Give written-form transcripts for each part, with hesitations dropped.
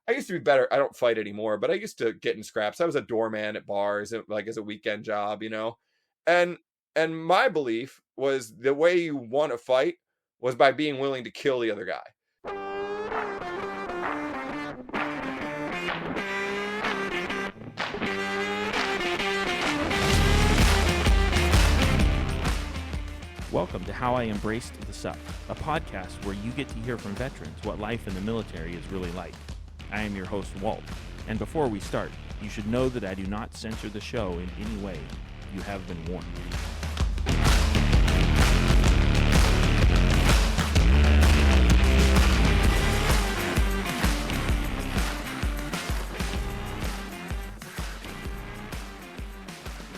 I used to be better. I don't fight anymore, but I used to get in scraps. I was a doorman at bars, like as a weekend job, and and my belief was the way you won a fight was by being willing to kill the other guy. Welcome to How I Embraced the Suck, a podcast where you get to hear from veterans what life in the military is really like. I am your host, Walt, and before we start, you should know that I do not censor the show in any way. You have been warned.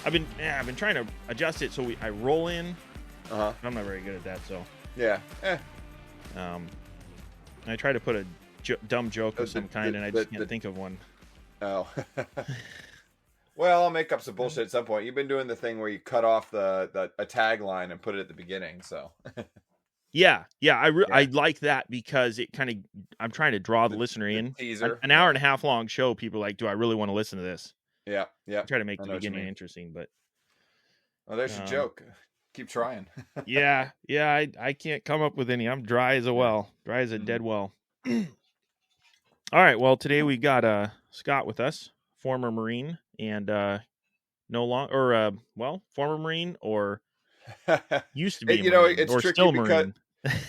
I've been trying to adjust it so I roll in. I'm not very good at that, so Yeah. I try to put a dumb joke of some kind, and I just can't think of one. Oh. Well, I'll make up some bullshit at some point. You've been doing the thing where you cut off a tagline and put it at the beginning, so. Yeah. I like that because it kind of, I'm trying to draw the listener in. Teaser. An hour and a half long show, people are like, do I really want to listen to this? Yeah. I try to make the beginning interesting, but. Oh, there's your joke. Keep trying. yeah, I can't come up with any. I'm dry as a well. Dry as a dead well. All right, well, today we got Scott with us, former Marine, and former Marine or used to be Marine, it's or tricky still because, Marine.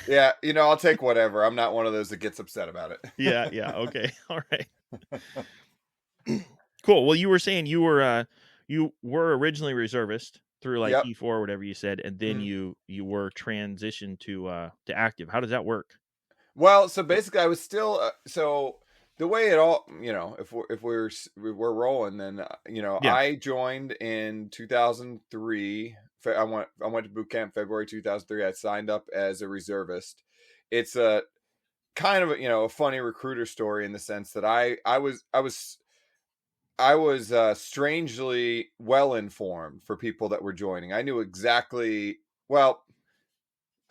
Yeah, I'll take whatever. I'm not one of those that gets upset about it. Yeah, okay. All right. Cool. Well, you were saying you were originally reservist through like E4 or whatever you said, and then you were transitioned to active. How does that work? Well, so basically I was still so the way it all, if we're rolling, then I joined in 2003. I went to boot camp February 2003. I signed up as a reservist. It's a kind of a funny recruiter story in the sense that I was strangely well informed for people that were joining. I knew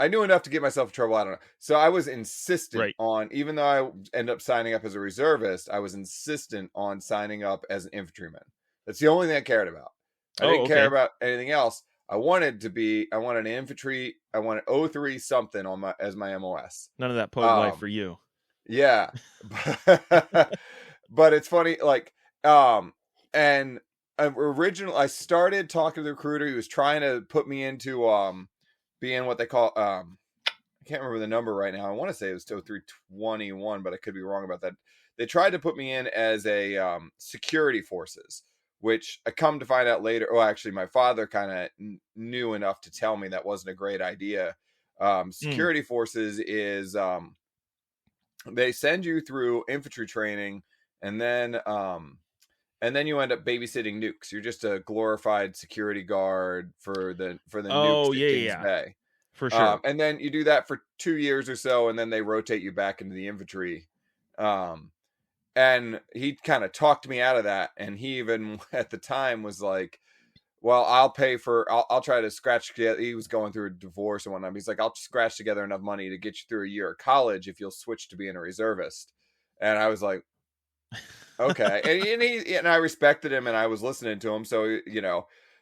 I knew enough to get myself in trouble. I don't know. So I was insistent on, even though I ended up signing up as a reservist, I was insistent on signing up as an infantryman. That's the only thing I cared about. I didn't care about anything else. I wanted an infantry. I wanted 03 something as my MOS. None of that pogue life for you. Yeah. But it's funny, and originally I started talking to the recruiter. He was trying to put me into being what they call I can't remember the number right now. I want to say it was 0321, but I could be wrong about that. They tried to put me in as a security forces, which I come to find out later. Oh, actually, my father kind of knew enough to tell me that wasn't a great idea. Security forces is they send you through infantry training, and then you end up babysitting nukes. You're just a glorified security guard for the nukes at Kings Bay. For sure. And then you do that for 2 years or so, and then they rotate you back into the infantry. And he kind of talked me out of that. And he even at the time was like, well, I'll try to scratch together. He was going through a divorce and whatnot. He's like, I'll scratch together enough money to get you through a year of college if you'll switch to being a reservist. And I was like, okay. And I respected him and I was listening to him. So,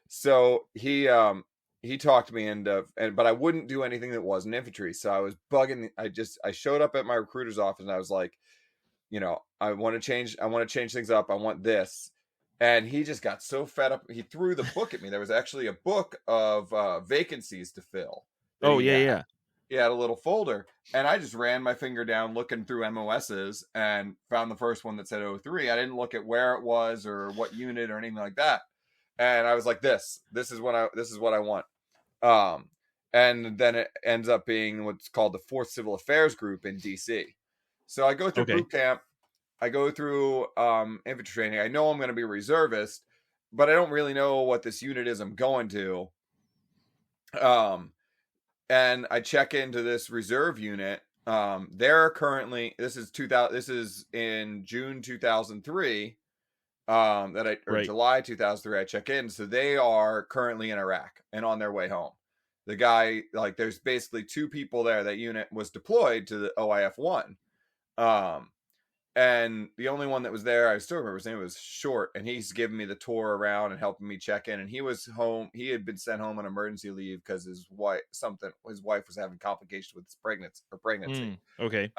so he talked me into, but I wouldn't do anything that wasn't infantry. So I was bugging. I showed up at my recruiter's office and I was like, I want to change things up. I want this. And he just got so fed up. He threw the book at me. There was actually a book of vacancies to fill. Yeah. He had a little folder, and I just ran my finger down looking through MOSs and found the first one that said 03. I didn't look at where it was or what unit or anything like that. And I was like, this is what I want. And then it ends up being what's called the 4th Civil Affairs Group in DC. So I go through boot camp. I go through infantry training. I know I'm going to be a reservist, but I don't really know what this unit is I'm going to. And I check into this reserve unit. They're currently, this is in June 2003. July 2003, I check in. So they are currently in Iraq and on their way home. The guy, there's basically 2 people there. That unit was deployed to the OIF-1. and the only one that was there, I still remember his name, was Short, and he's giving me the tour around and helping me check in. And he was home. He had been sent home on emergency leave because his wife was having complications with his pregnancy. Okay.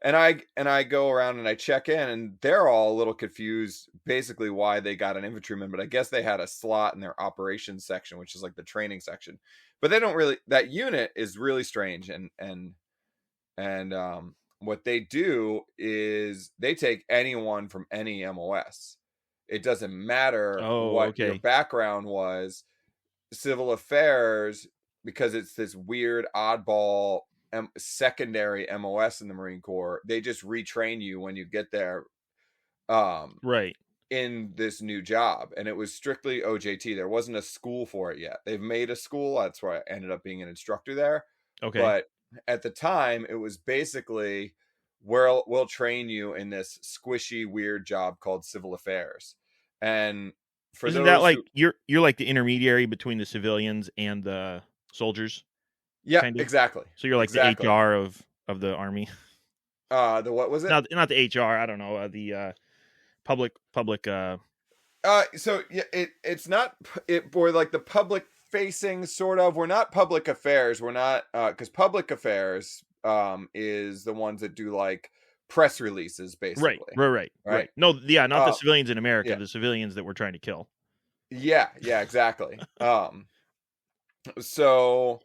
And I go around and I check in, and they're all a little confused, basically why they got an infantryman. But I guess they had a slot in their operations section, which is like the training section. But they don't really. That unit is really strange, and what they do is they take anyone from any MOS. It doesn't matter what your background was. Civil affairs, because it's this weird oddball secondary MOS in the Marine Corps, they just retrain you when you get there Right. in this new job. And it was strictly OJT. There wasn't a school for it yet. They've made a school. That's why I ended up being an instructor there. Okay. But at the time, it was basically, we'll train you in this squishy, weird job called civil affairs. And for Isn't those that like you're like the intermediary between the civilians and the soldiers? Yeah, kind of? Exactly. So you're like the HR of the Army. The what was it? Not the HR. I don't know. The public. So yeah, it's not it. We're like the public facing sort of. We're not public affairs. We're not because public affairs is the ones that do like press releases, basically. Right. No, yeah, not the civilians in America. Yeah. The civilians that we're trying to kill. Yeah, exactly. So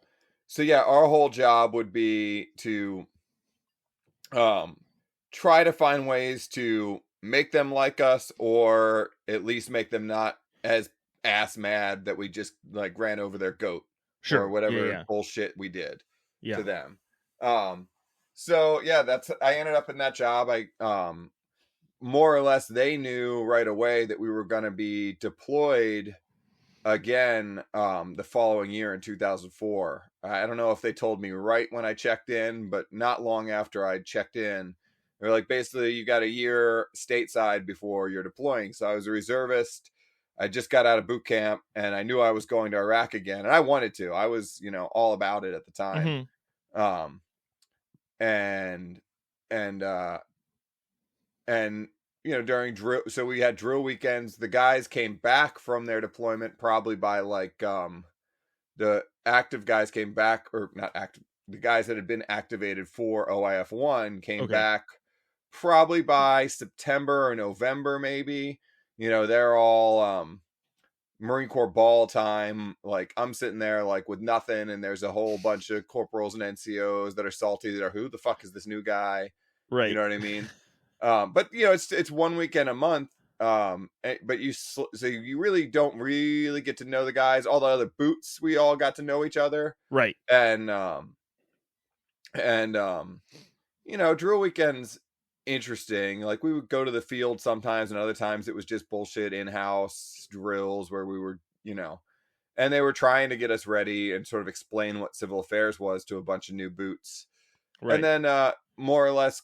yeah, our whole job would be to try to find ways to make them like us, or at least make them not as ass mad that we just like ran over their goat, or whatever bullshit we did to them. So yeah, I ended up in that job. I more or less, they knew right away that we were going to be deployed again the following year in 2004. I don't know if they told me right when I checked in, but not long after I checked in, they're like, basically, you got a year stateside before you're deploying. So I was a reservist. I just got out of boot camp, and I knew I was going to Iraq again, and I wanted to. I was, all about it at the time. And during drill, so we had drill weekends. The guys came back from their deployment probably by like the active guys came back, or not active. The guys that had been activated for OIF-1 came back probably by September or November, maybe. They're all Marine Corps ball time. Like, I'm sitting there like with nothing, and there's a whole bunch of corporals and NCOs that are salty, that are, who the fuck is this new guy? Right. You know what I mean? But it's 1 weekend a month. But so you really don't really get to know the guys. All the other boots, we all got to know each other. Right. And drill weekends, interesting. Like, we would go to the field sometimes, and other times it was just bullshit in-house drills where we were, and they were trying to get us ready and sort of explain what civil affairs was to a bunch of new boots. Right. And then more or less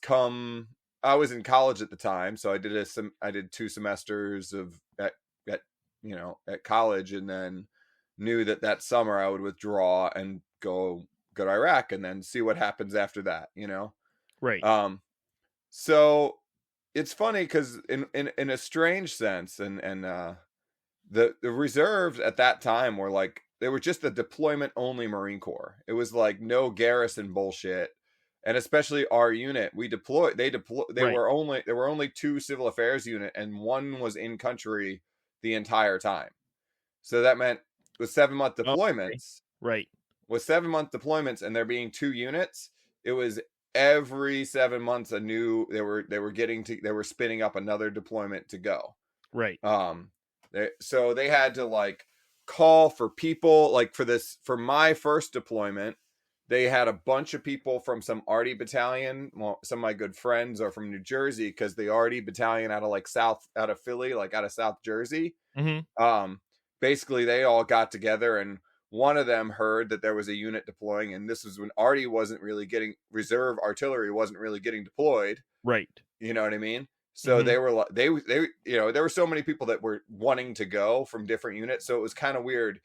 I was in college at the time, so I did 2 semesters at college, and then knew that summer I would withdraw and go to Iraq, and then see what happens after that. Right. So it's funny because in a strange sense, and the reserves at that time were like, they were just the deployment only Marine Corps. It was like no garrison bullshit. And especially our unit, there were only 2 civil affairs unit, and 1 was in country the entire time. So that meant with 7-month deployments, right? With 7-month deployments, and there being 2 units, it was every 7 months they were spinning up another deployment to go. Right. So they had to like call for people, like for my first deployment. They had a bunch of people from some Arty battalion. Well, some of my good friends are from New Jersey, because the Arty battalion out of Philly, like out of South Jersey. Mm-hmm. Basically, they all got together, and one of them heard that there was a unit deploying, and this was when Arty wasn't really getting, reserve artillery wasn't really getting deployed. Right. You know what I mean? So they were like, they there were so many people that were wanting to go from different units. So it was kind of weird.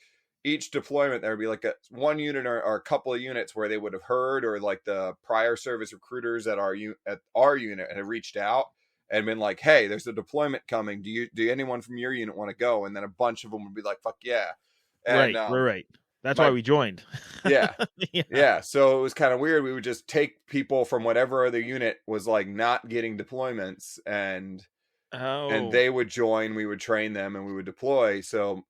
each deployment there would be like one unit or a couple of units where they would have heard, or like the prior service recruiters at our unit had reached out and been like, hey, there's a deployment coming, do anyone from your unit want to go? And then a bunch of them would be like, fuck yeah. And right. That's why we joined. Yeah. Yeah. So it was kind of weird. We would just take people from whatever other unit was like not getting deployments, and they would join, we would train them, and we would deploy. So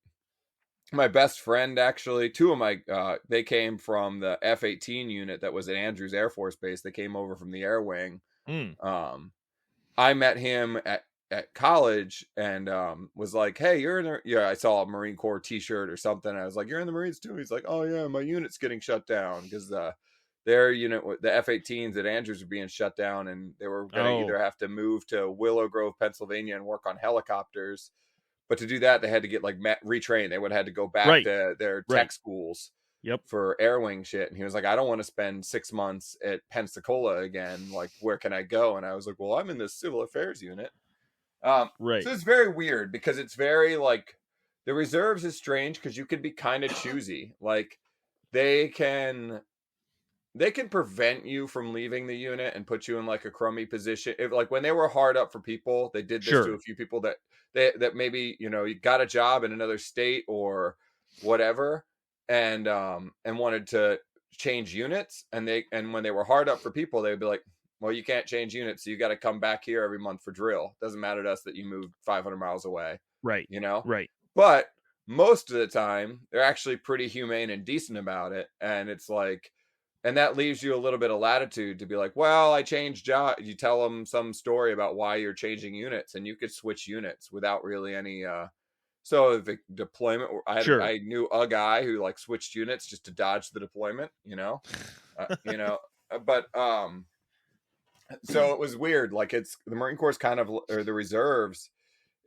my best friend, actually, two of my, they came from the F-18 unit that was at Andrews Air Force Base. They came over from the Air Wing. I met him at college and was like, hey, you're in there. I saw a Marine Corps t-shirt or something. I was like, you're in the Marines too? He's like, oh yeah, my unit's getting shut down because their unit, the F-18s at Andrews, were being shut down, and they were going to either have to move to Willow Grove, Pennsylvania, and work on helicopters. But to do that, they had to get like retrained. They would have had to go back to their tech schools for air wing shit. And he was like, I don't want to spend 6 months at Pensacola again. Like, where can I go? And I was like, well, I'm in the civil affairs unit. So it's very weird because it's very like, the reserves is strange because you can be kind of choosy. Like they can prevent you from leaving the unit and put you in like a crummy position. If, like, when they were hard up for people, they did this to a few people that maybe, you got a job in another state or whatever, and wanted to change units. And when they were hard up for people, they'd be like, well, you can't change units, so you got to come back here every month for drill. Doesn't matter to us that you moved 500 miles away. Right. Right. But most of the time, they're actually pretty humane and decent about it. And it's like, and that leaves you a little bit of latitude to be like, well, I changed job. You tell them some story about why you're changing units, and you could switch units without really any. So the deployment, I knew a guy who like switched units just to dodge the deployment, but so it was weird. Like, it's the Marine Corps is kind of, or the reserves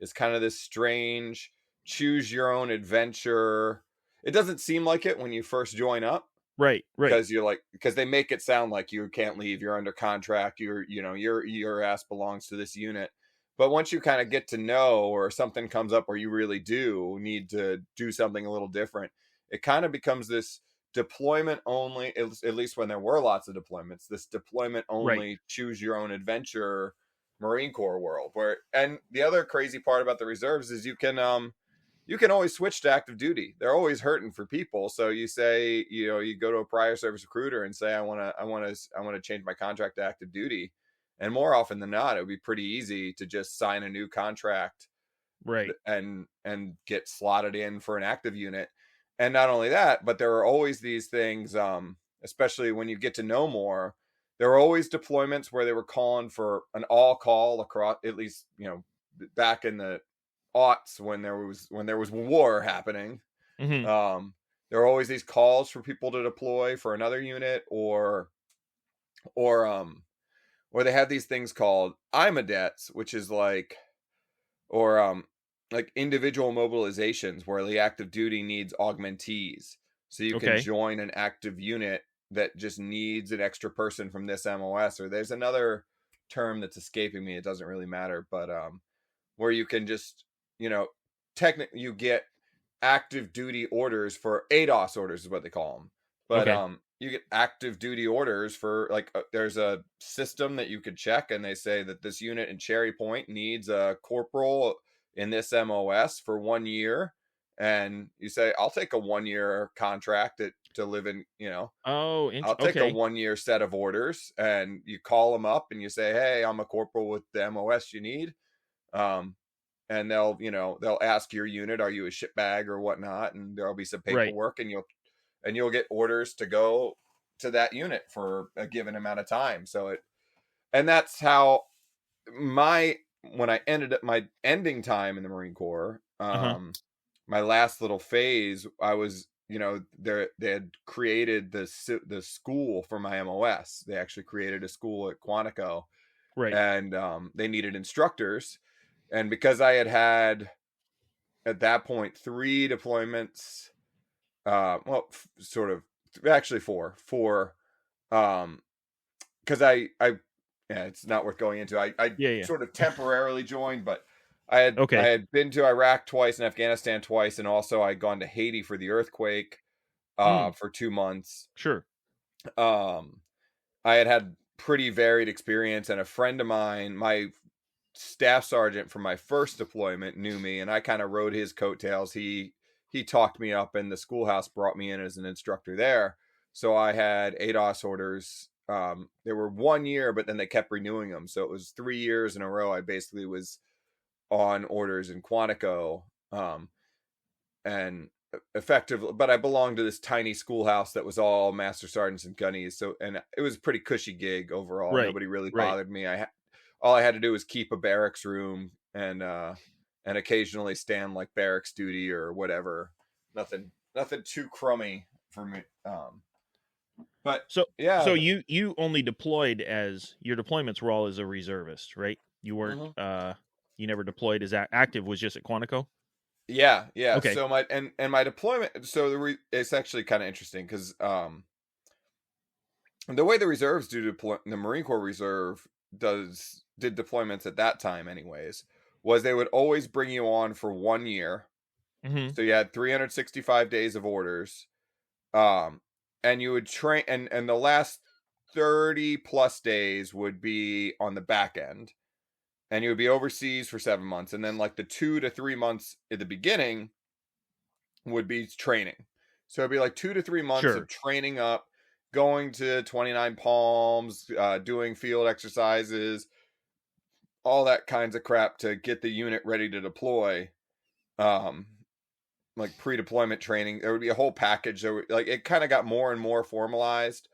is kind of this strange choose your own adventure. It doesn't seem like it when you first join up. Right. Because they make it sound like you can't leave. You're under contract. Your ass belongs to this unit. But once you kind of get to know, or something comes up where you really do need to do something a little different, it kind of becomes this deployment only, at least when there were lots of deployments, this deployment only choose your own adventure Marine Corps world. And the other crazy part about the reserves is you can always switch to active duty. They're always hurting for people. So you say, you go to a prior service recruiter and say, I want to change my contract to active duty. And more often than not, it would be pretty easy to just sign a new contract, and get slotted in for an active unit. And not only that, but there are always these things, especially when you get to know more, there are always deployments where they were calling for an all call across, at least, back in the aughts when there was war happening. There are always these calls for people to deploy for another unit, or they have these things called IMADETs, which is like, or like individual mobilizations where the active duty needs augmentees. So you can join an active unit that just needs an extra person from this MOS, or there's another term that's escaping me. It doesn't really matter, but where you can just, technically you get active duty orders for ADOS orders is what they call them. But you get active duty orders for, like, there's a system that you could check, and they say that this unit in Cherry Point needs a corporal in this MOS for 1 year. And you say, I'll take a 1 year contract to live in, I'll take a 1 year set of orders. And you call them up and you say, hey, I'm a corporal with the MOS you need. And they'll ask your unit, are you a shitbag or whatnot? And there'll be some paperwork, and you'll get orders to go to that unit for a given amount of time. And that's how when I ended up my ending time in the Marine Corps, my last little phase, I was, they had created the school for my MOS. They actually created a school at Quantico, and they needed instructors. And because I had at that point 3 deployments, sort of actually 4, because it's not worth going into. I sort of temporarily joined, but I Okay. had been to Iraq twice and Afghanistan twice, and also I'd gone to Haiti for the earthquake for 2 months. Sure. Um, I had pretty varied experience, and a friend of mine, my staff sergeant from my first deployment, knew me, and I kind of rode his coattails. He talked me up, and the schoolhouse brought me in as an instructor there. So I had ADOS orders. They were 1 year, but then they kept renewing them. So it was 3 years in a row. I basically was on orders in Quantico, and effectively, but I belonged to this tiny schoolhouse that was all master sergeants and gunnies. So, and it was a pretty cushy gig overall. Right. Nobody really Right. bothered me. All I had to do was keep a barracks room and occasionally stand like barracks duty or whatever. Nothing too crummy for me. But yeah. So you only deployed as your deployments were all as a reservist, right? You weren't you never deployed as active, was just at Quantico? Yeah. Okay. So my deployment. So it's actually kind of interesting because the way the reserves do the Marine Corps Reserve did deployments at that time, anyways, was they would always bring you on for 1 year. Mm-hmm. So you had 365 days of orders, and you would train, and the last 30 plus days would be on the back end, and you would be overseas for 7 months, and then like the 2 to 3 months at the beginning would be training. So it'd be like 2 to 3 months Sure. of training up, going to 29 Palms, doing field exercises, all that kinds of crap to get the unit ready to deploy. Like pre-deployment training, there would be a whole package. Like it kind of got more and more formalized,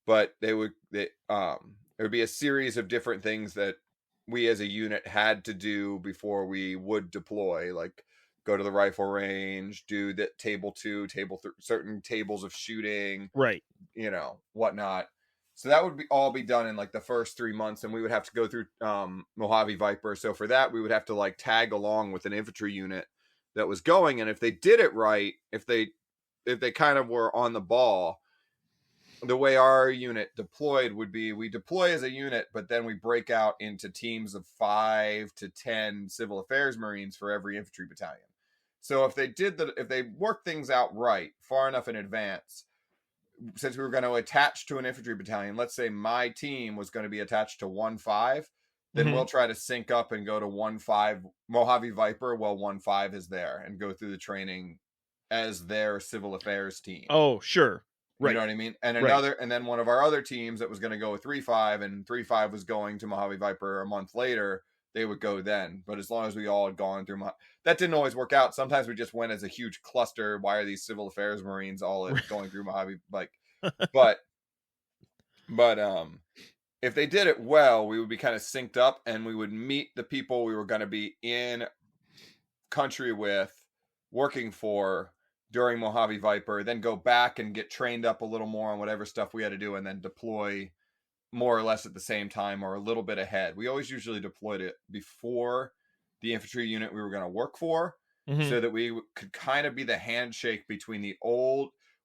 but it would be a series of different things that we as a unit had to do before we would deploy, like go to the rifle range, do the table 2, certain tables of shooting, Right. Whatnot. So that would all be done in like the first 3 months, and we would have to go through Mojave Viper. So for that, we would have to like tag along with an infantry unit that was going, and if they did it right, if they kind of were on the ball, the way our unit deployed would be, we deploy as a unit, but then we break out into teams of 5 to 10 civil affairs Marines for every infantry battalion. So if they worked things out right far enough in advance, since we were going to attach to an infantry battalion, let's say my team was going to be attached to 1-5, then we'll try to sync up and go to 1-5 Mojave Viper while 1-5 is there, and go through the training as their civil affairs team. Oh, sure. Right. You know what I mean? And and then one of our other teams that was going to go with 3-5, and 3-5 was going to Mojave Viper a month later, they would go then. But as long as we all had gone through that didn't always work out. Sometimes we just went as a huge cluster. Why are these civil affairs Marines all going through Mojave? Like, but if they did it well, we would be kind of synced up, and we would meet the people we were going to be in country with, working for during Mojave Viper, then go back and get trained up a little more on whatever stuff we had to do, and then deploy more or less at the same time or a little bit ahead. We always usually deployed it before the infantry unit we were going to work for, so that we could kind of be the handshake between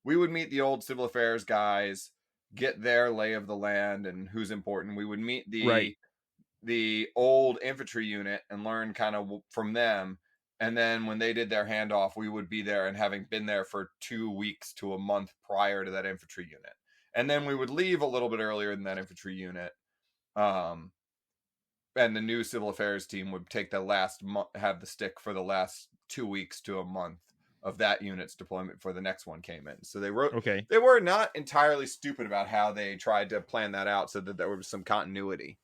we would meet the old civil affairs guys, get their lay of the land and who's important. We would meet the old infantry unit and learn kind of from them. And then when they did their handoff, we would be there, and having been there for 2 weeks to a month prior to that infantry unit. And then we would leave a little bit earlier than that infantry unit. And the new civil affairs team would take the last have the stick for the last 2 weeks to a month of that unit's deployment before the next one came in. So they were not entirely stupid about how they tried to plan that out so that there was some continuity,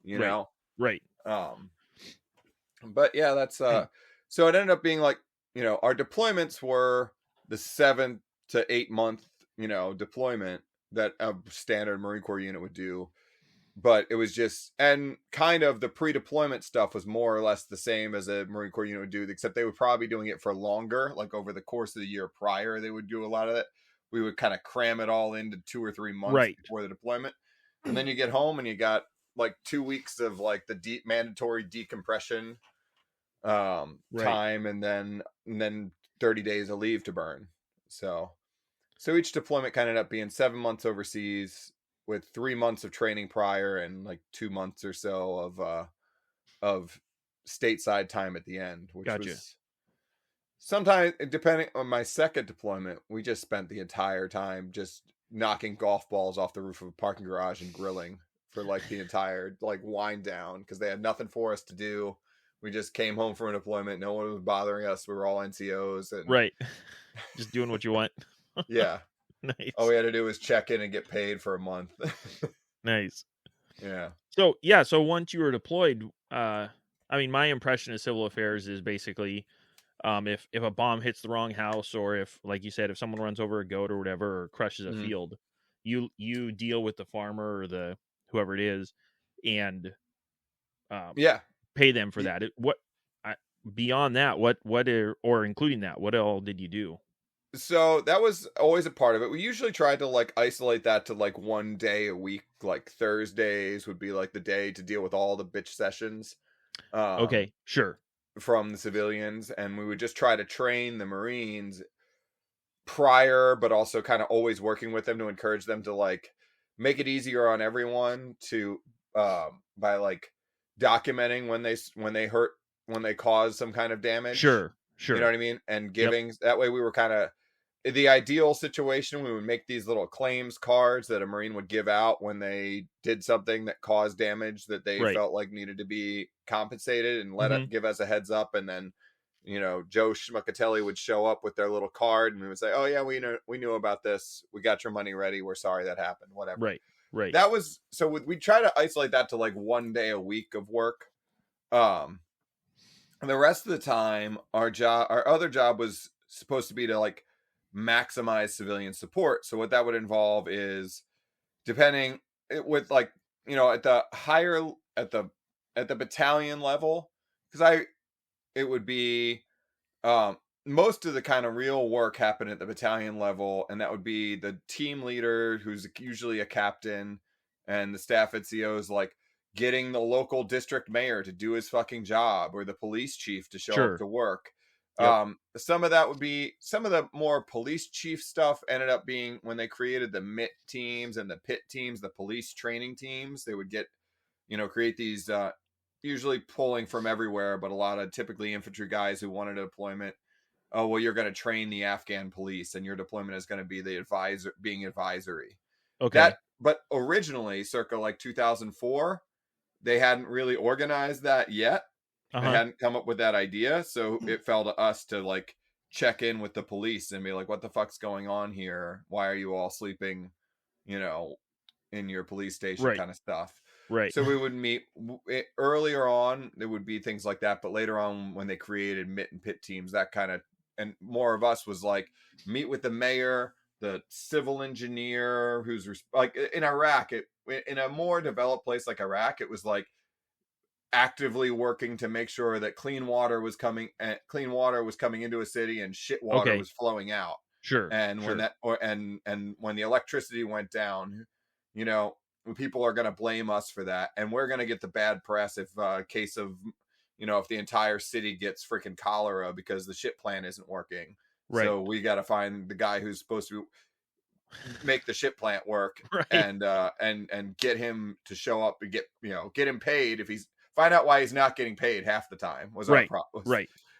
you know? Right. But yeah, that's so it ended up being like, our deployments were the 7 to 8 month, deployment that a standard Marine Corps unit would do. But it was just, and kind of the pre-deployment stuff was more or less the same as a Marine Corps unit would do, except they would probably be doing it for longer, like over the course of the year prior, they would do a lot of it. We would kind of cram it all into 2 or 3 months before the deployment. And then you get home and you got like 2 weeks of like the mandatory decompression time, and then 30 days of leave to burn. So each deployment kind of ended up being 7 months overseas, with 3 months of training prior, and like 2 months or so of stateside time at the end, which Gotcha. was sometimes, depending on my second deployment, we just spent the entire time just knocking golf balls off the roof of a parking garage and grilling for like the entire like wind down because they had nothing for us to do. We just came home from a deployment. No one was bothering us. We were all NCOs and Right. Just doing what you want. yeah. Nice. All we had to do was check in and get paid for a month. Nice. Yeah. So once you were deployed, I mean, my impression of civil affairs is basically, if a bomb hits the wrong house, or if, like you said, if someone runs over a goat or whatever, or crushes a field, you deal with the farmer or the whoever it is, and pay them for that. Beyond that, or including that, what all did you do? So that was always a part of it. We usually tried to like isolate that to like one day a week. Like Thursdays would be like the day to deal with all the bitch sessions. Okay, sure. From the civilians, and we would just try to train the Marines prior, but also kind of always working with them to encourage them to like make it easier on everyone to by like documenting when they cause some kind of damage. Sure. You know what I mean? And giving that way we were kind of the ideal situation. We would make these little claims cards that a Marine would give out when they did something that caused damage that they felt like needed to be compensated, and give us a heads up. And then, you know, Joe Schmuckatelli would show up with their little card, and we would say, "Oh yeah, we knew about this. We got your money ready. We're sorry that happened. Whatever." Right. That was so. We try to isolate that to like one day a week of work. And the rest of the time, our other job was supposed to be to like maximize civilian support. So what that would involve is, depending with like, you know, at the battalion level, because it would be most of the kind of real work happened at the battalion level, and that would be the team leader, who's usually a captain, and the staff NCOs like getting the local district mayor to do his fucking job, or the police chief to show up to work. Some of that would be some of the more police chief stuff ended up being when they created the MIT teams and the PIT teams, the police training teams. They would get, you know, create these usually pulling from everywhere, but a lot of typically infantry guys who wanted a deployment. Oh, well, you're going to train the Afghan police, and your deployment is going to be the being advisory. Okay. But originally, circa like 2004, they hadn't really organized that yet. They hadn't come up with that idea, so it fell to us to like check in with the police and be like, "What the fuck's going on here? Why are you all sleeping, you know, in your police station?" kind of stuff. Right. So we would meet earlier on. There would be things like that, but later on, when they created MIT and PIT teams, that kind of, and more of us was like meet with the mayor, the civil engineer, who's like in Iraq. In a more developed place like Iraq, it was like actively working to make sure that clean water was coming into a city and shit water was flowing out. Sure. And when and when the electricity went down, you know, people are going to blame us for that, and we're going to get the bad press if case of, you know, if the entire city gets freaking cholera because the shit plant isn't working. So we got to find the guy who's supposed to make the shit plant work, and get him to show up and get him paid. If find out why he's not getting paid half the time was our problem.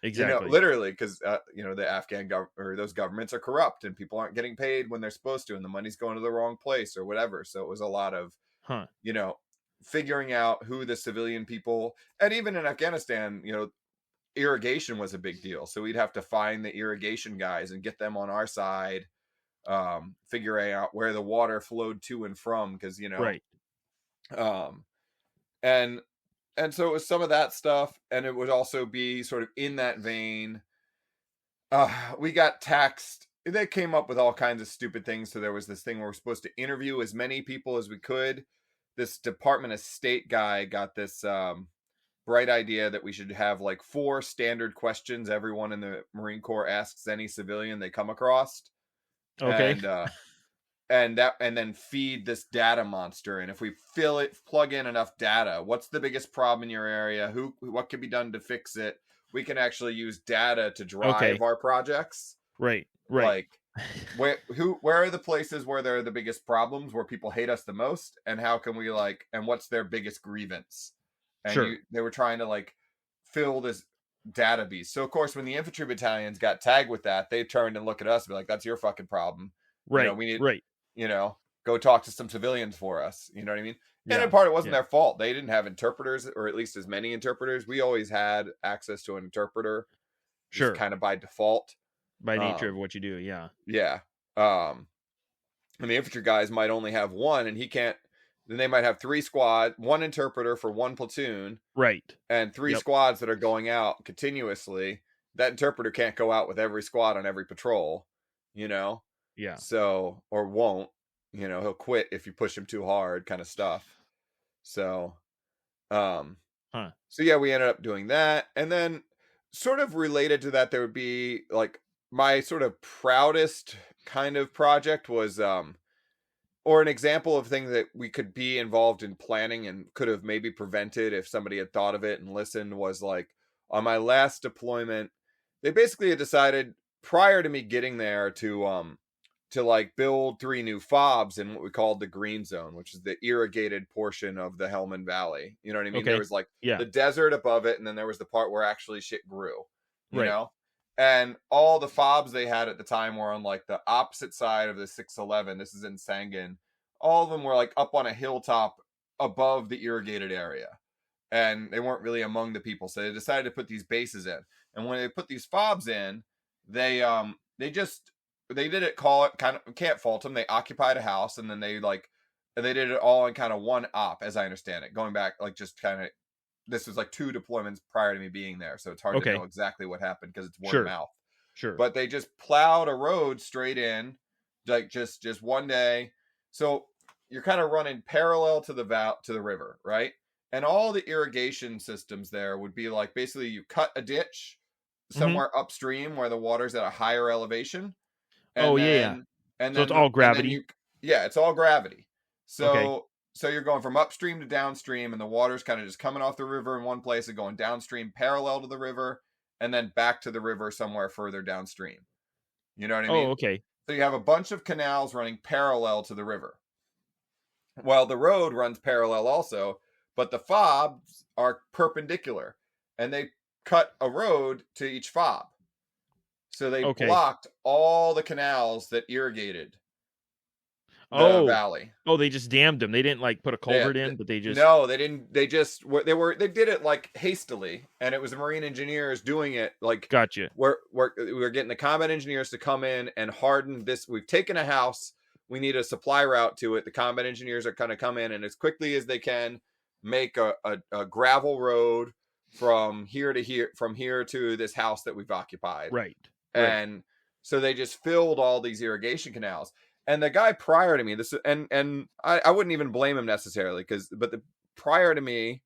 Exactly. You know, literally, because you know, the Afghan or those governments are corrupt, and people aren't getting paid when they're supposed to, and the money's going to the wrong place or whatever. So it was a lot of, you know, figuring out who the civilian people, and even in Afghanistan, you know, irrigation was a big deal. So we'd have to find the irrigation guys and get them on our side, figuring out where the water flowed to and from, because, you know, and so it was some of that stuff, and it would also be sort of in that vein. We got taxed. They came up with all kinds of stupid things. So there was this thing where we're supposed to interview as many people as we could. This Department of State guy got this bright idea that we should have like 4 standard questions everyone in the Marine Corps asks any civilian they come across. And then feed this data monster. And if we plug in enough data, what's the biggest problem in your area? What can be done to fix it? We can actually use data to drive our projects. Right. Like where are the places where there are the biggest problems, where people hate us the most, and how can we and what's their biggest grievance? And they were trying to like fill this database. So of course, when the infantry battalions got tagged with that, they turned and look at us and be like, "That's your fucking problem. Right. We need, right. Go talk to some civilians for us." You know what I mean? And Yeah. in part, it wasn't their fault. They didn't have interpreters, or at least as many interpreters. We always had access to an interpreter, just kind of by default, by nature of what you do. Yeah. Yeah. And the infantry guys might only have one, and he can't. Then they might have 3 squads, 1 interpreter for 1 platoon, right, and 3 squads that are going out continuously. That interpreter can't go out with every squad on every patrol, Yeah. So, or won't, he'll quit if you push him too hard, kind of stuff. So, so yeah, we ended up doing that. And then sort of related to that, there would be like my sort of proudest kind of project was, or an example of things that we could be involved in planning and could have maybe prevented if somebody had thought of it and listened, was like on my last deployment, they basically had decided prior to me getting there to like build 3 new fobs in what we called the green zone, which is the irrigated portion of the Helmand Valley. You know what I mean? There was like the desert above it, and then there was the part where actually shit grew, you know? And all the fobs they had at the time were on like the opposite side of the 611. This is in Sangan. All of them were like up on a hilltop above the irrigated area. And they weren't really among the people. So they decided to put these bases in. And when they put these fobs in, they did it, can't fault them. They occupied a house, and then they did it all in kind of one op, as I understand it. Going back, like just kind of, this was like 2 deployments prior to me being there, so it's hard to know exactly what happened because it's word of mouth. Sure. But they just plowed a road straight in, like just one day. So you're kind of running parallel to the river, right? And all the irrigation systems there would be like, basically you cut a ditch somewhere upstream where the water's at a higher elevation. And And so it's all gravity. It's all gravity. So you're going from upstream to downstream, and the water's kind of just coming off the river in one place and going downstream parallel to the river, and then back to the river somewhere further downstream. You know what I mean? Oh, okay. So you have a bunch of canals running parallel to the river. Well, the road runs parallel also, but the fobs are perpendicular, and they cut a road to each fob. So they blocked all the canals that irrigated the valley. Oh, they just dammed them. They didn't like put a culvert in, but they just... No, they didn't. They just, they did it like hastily, and it was the Marine engineers doing it. Like, gotcha. We're getting the combat engineers to come in and harden this. We've taken a house. We need a supply route to it. The combat engineers are going to come in and as quickly as they can make a gravel road from here to this house that we've occupied. Right. And so they just filled all these irrigation canals. And the guy prior to me, I wouldn't even blame him necessarily, but the prior to me,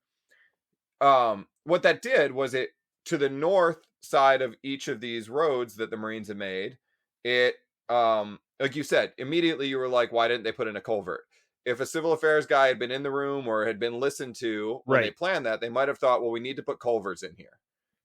what that did was, it to the north side of each of these roads that the Marines had made, it like you said, immediately you were like, why didn't they put in a culvert? If a civil affairs guy had been in the room or had been listened to when they planned that, they might have thought, well, we need to put culverts in here.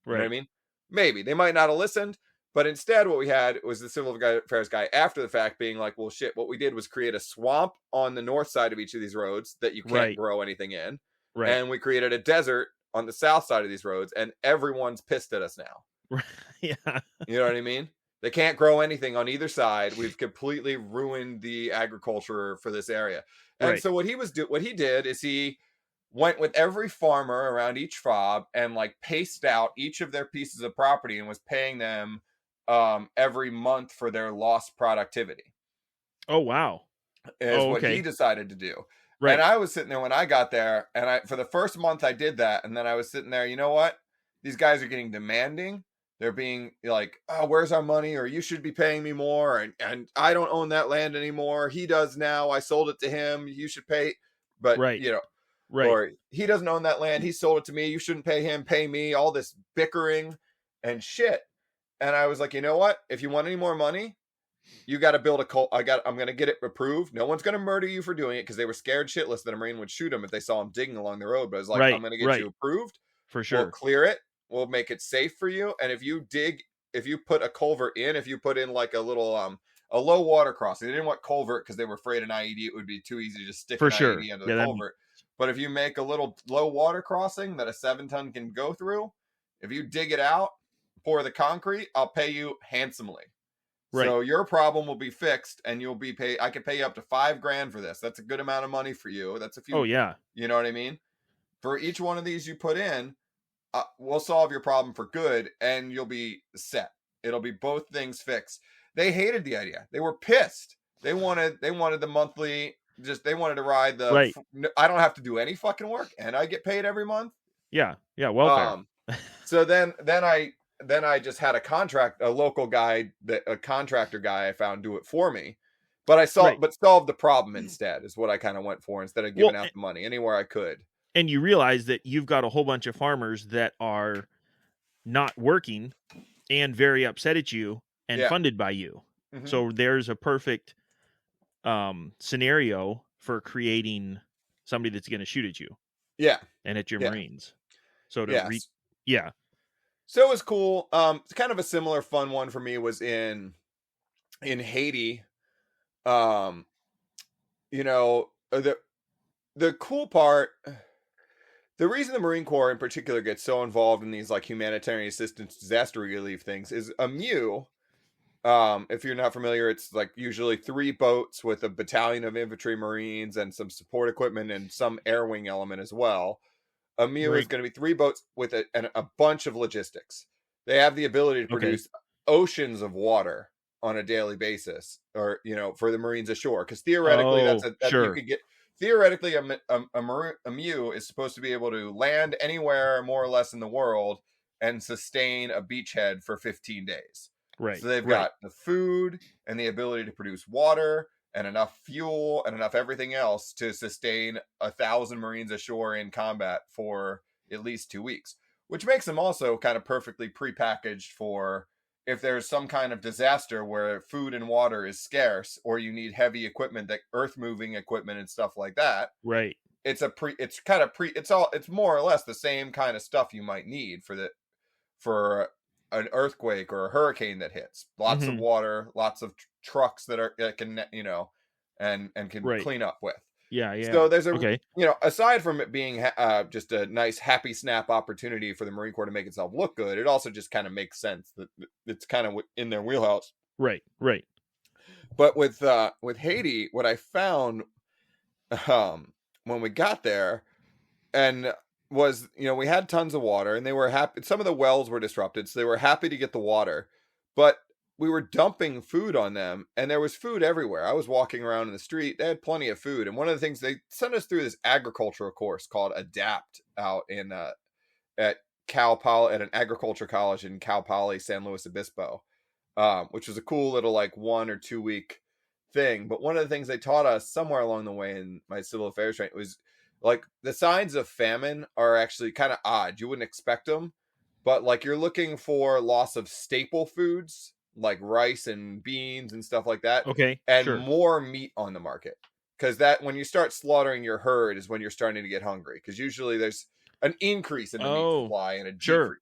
You know what I mean? Maybe they might not have listened. But instead, what we had was the civil affairs guy after the fact being like, well, shit, what we did was create a swamp on the north side of each of these roads that you can't grow anything in. Right. And we created a desert on the south side of these roads, and everyone's pissed at us now. Yeah. You know what I mean? They can't grow anything on either side. We've completely ruined the agriculture for this area. And so what he did is he went with every farmer around each fob and like paced out each of their pieces of property and was paying them every month for their lost productivity. Oh, wow. Is what he decided to do. Right. And I was sitting there when I got there, and for the first month I did that, and then I was sitting there, you know what? These guys are getting demanding. They're being like, oh, where's our money? Or you should be paying me more. And I don't own that land anymore. He does now. I sold it to him. You should pay. But, or he doesn't own that land. He sold it to me. You shouldn't pay him. Pay me. All this bickering and shit. And I was like, you know what? If you want any more money, you got to build a cult. I'm going to get it approved. No one's going to murder you for doing it, because they were scared shitless that a Marine would shoot him if they saw him digging along the road. But I was like, I'm going to get you approved. For sure. We'll clear it. We'll make it safe for you. And if you put a culvert in, if you put in like a little, a low water crossing, they didn't want culvert because they were afraid an IED, it would be too easy to just stick an IED under the culvert. But if you make a little low water crossing that a 7-ton can go through, If you dig it out, pour the concrete, I'll pay you handsomely. Right. So your problem will be fixed, and you'll be paid. I could pay you up to $5,000 for this. That's a good amount of money for you. That's a few. Oh yeah. You know what I mean? For each one of these you put in, we'll solve your problem for good, and you'll be set. It'll be both things fixed. They hated the idea. They were pissed. They wanted the monthly. They wanted to ride the. Right. I don't have to do any fucking work, and I get paid every month. Yeah. Welfare. So then I just had a local guy, a contractor guy I found do it for me. But I solved the problem instead, is what I kind of went for, instead of giving out the money anywhere I could. And you realize that you've got a whole bunch of farmers that are not working and very upset at you and funded by you. Mm-hmm. So there's a perfect scenario for creating somebody that's going to shoot at you. Yeah. And at your Marines. So So it was cool. It's kind of a similar fun one for me was in Haiti. The cool part, the reason the Marine Corps in particular gets so involved in these like humanitarian assistance, disaster relief things is a MEU. If you're not familiar, it's like usually 3 boats with a battalion of infantry Marines and some support equipment and some air wing element as well. A MEU is going to be 3 boats with a bunch of logistics. They have the ability to produce oceans of water on a daily basis, or for the Marines ashore. Because theoretically, you could get. Theoretically, a MEU is supposed to be able to land anywhere, more or less, in the world and sustain a beachhead for 15 days. Right. So they've got the food and the ability to produce water and enough fuel and enough everything else to sustain 1,000 Marines ashore in combat for at least 2 weeks, which makes them also kind of perfectly prepackaged for if there's some kind of disaster where food and water is scarce, or you need heavy equipment, like earth moving equipment and stuff like that. Right. It's more or less the same kind of stuff you might need for an earthquake or a hurricane that hits. Lots of water, lots of trucks that can clean up with. Yeah. So there's aside from it being just a nice happy snap opportunity for the Marine Corps to make itself look good, it also just kind of makes sense that it's kind of in their wheelhouse. Right. But with Haiti, what I found when we got there and was, we had tons of water and they were happy. Some of the wells were disrupted, so they were happy to get the water, but we were dumping food on them, and there was food everywhere. I was walking around in the street. They had plenty of food. And one of the things, they sent us through this agricultural course called ADAPT out in at Cal Poly, at an agriculture college in Cal Poly, San Luis Obispo, which was a cool little 1 or 2 week thing. But one of the things they taught us somewhere along the way in my civil affairs training was the signs of famine are actually kind of odd. You wouldn't expect them, but you're looking for loss of staple foods, like rice and beans and stuff like that. Okay. And more meat on the market. Because that, when you start slaughtering your herd, is when you're starting to get hungry. Because usually there's an increase in the meat supply and a decrease.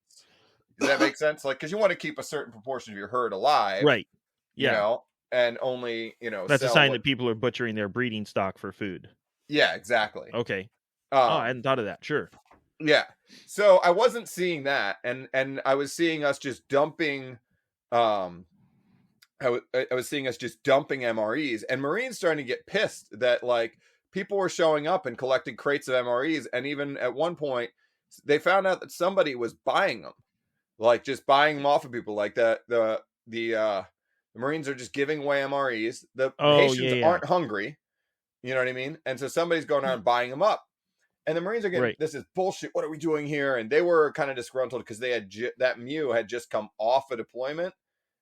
Does that make sense? Because you want to keep a certain proportion of your herd alive. Right. Yeah. And only, that's a sign that people are butchering their breeding stock for food. Yeah, exactly. Okay. I hadn't thought of that. Sure. Yeah. So I wasn't seeing that. And I was seeing us just dumping... I was seeing us just dumping MREs, and Marines starting to get pissed that people were showing up and collecting crates of MREs, and even at one point they found out that somebody was buying them, just buying them off of people. The Marines are just giving away MREs. The Haitians aren't hungry, you know what I mean? And so somebody's going around buying them up. And the Marines are getting, this is bullshit. What are we doing here? And they were kind of disgruntled because they had that MEU had just come off a deployment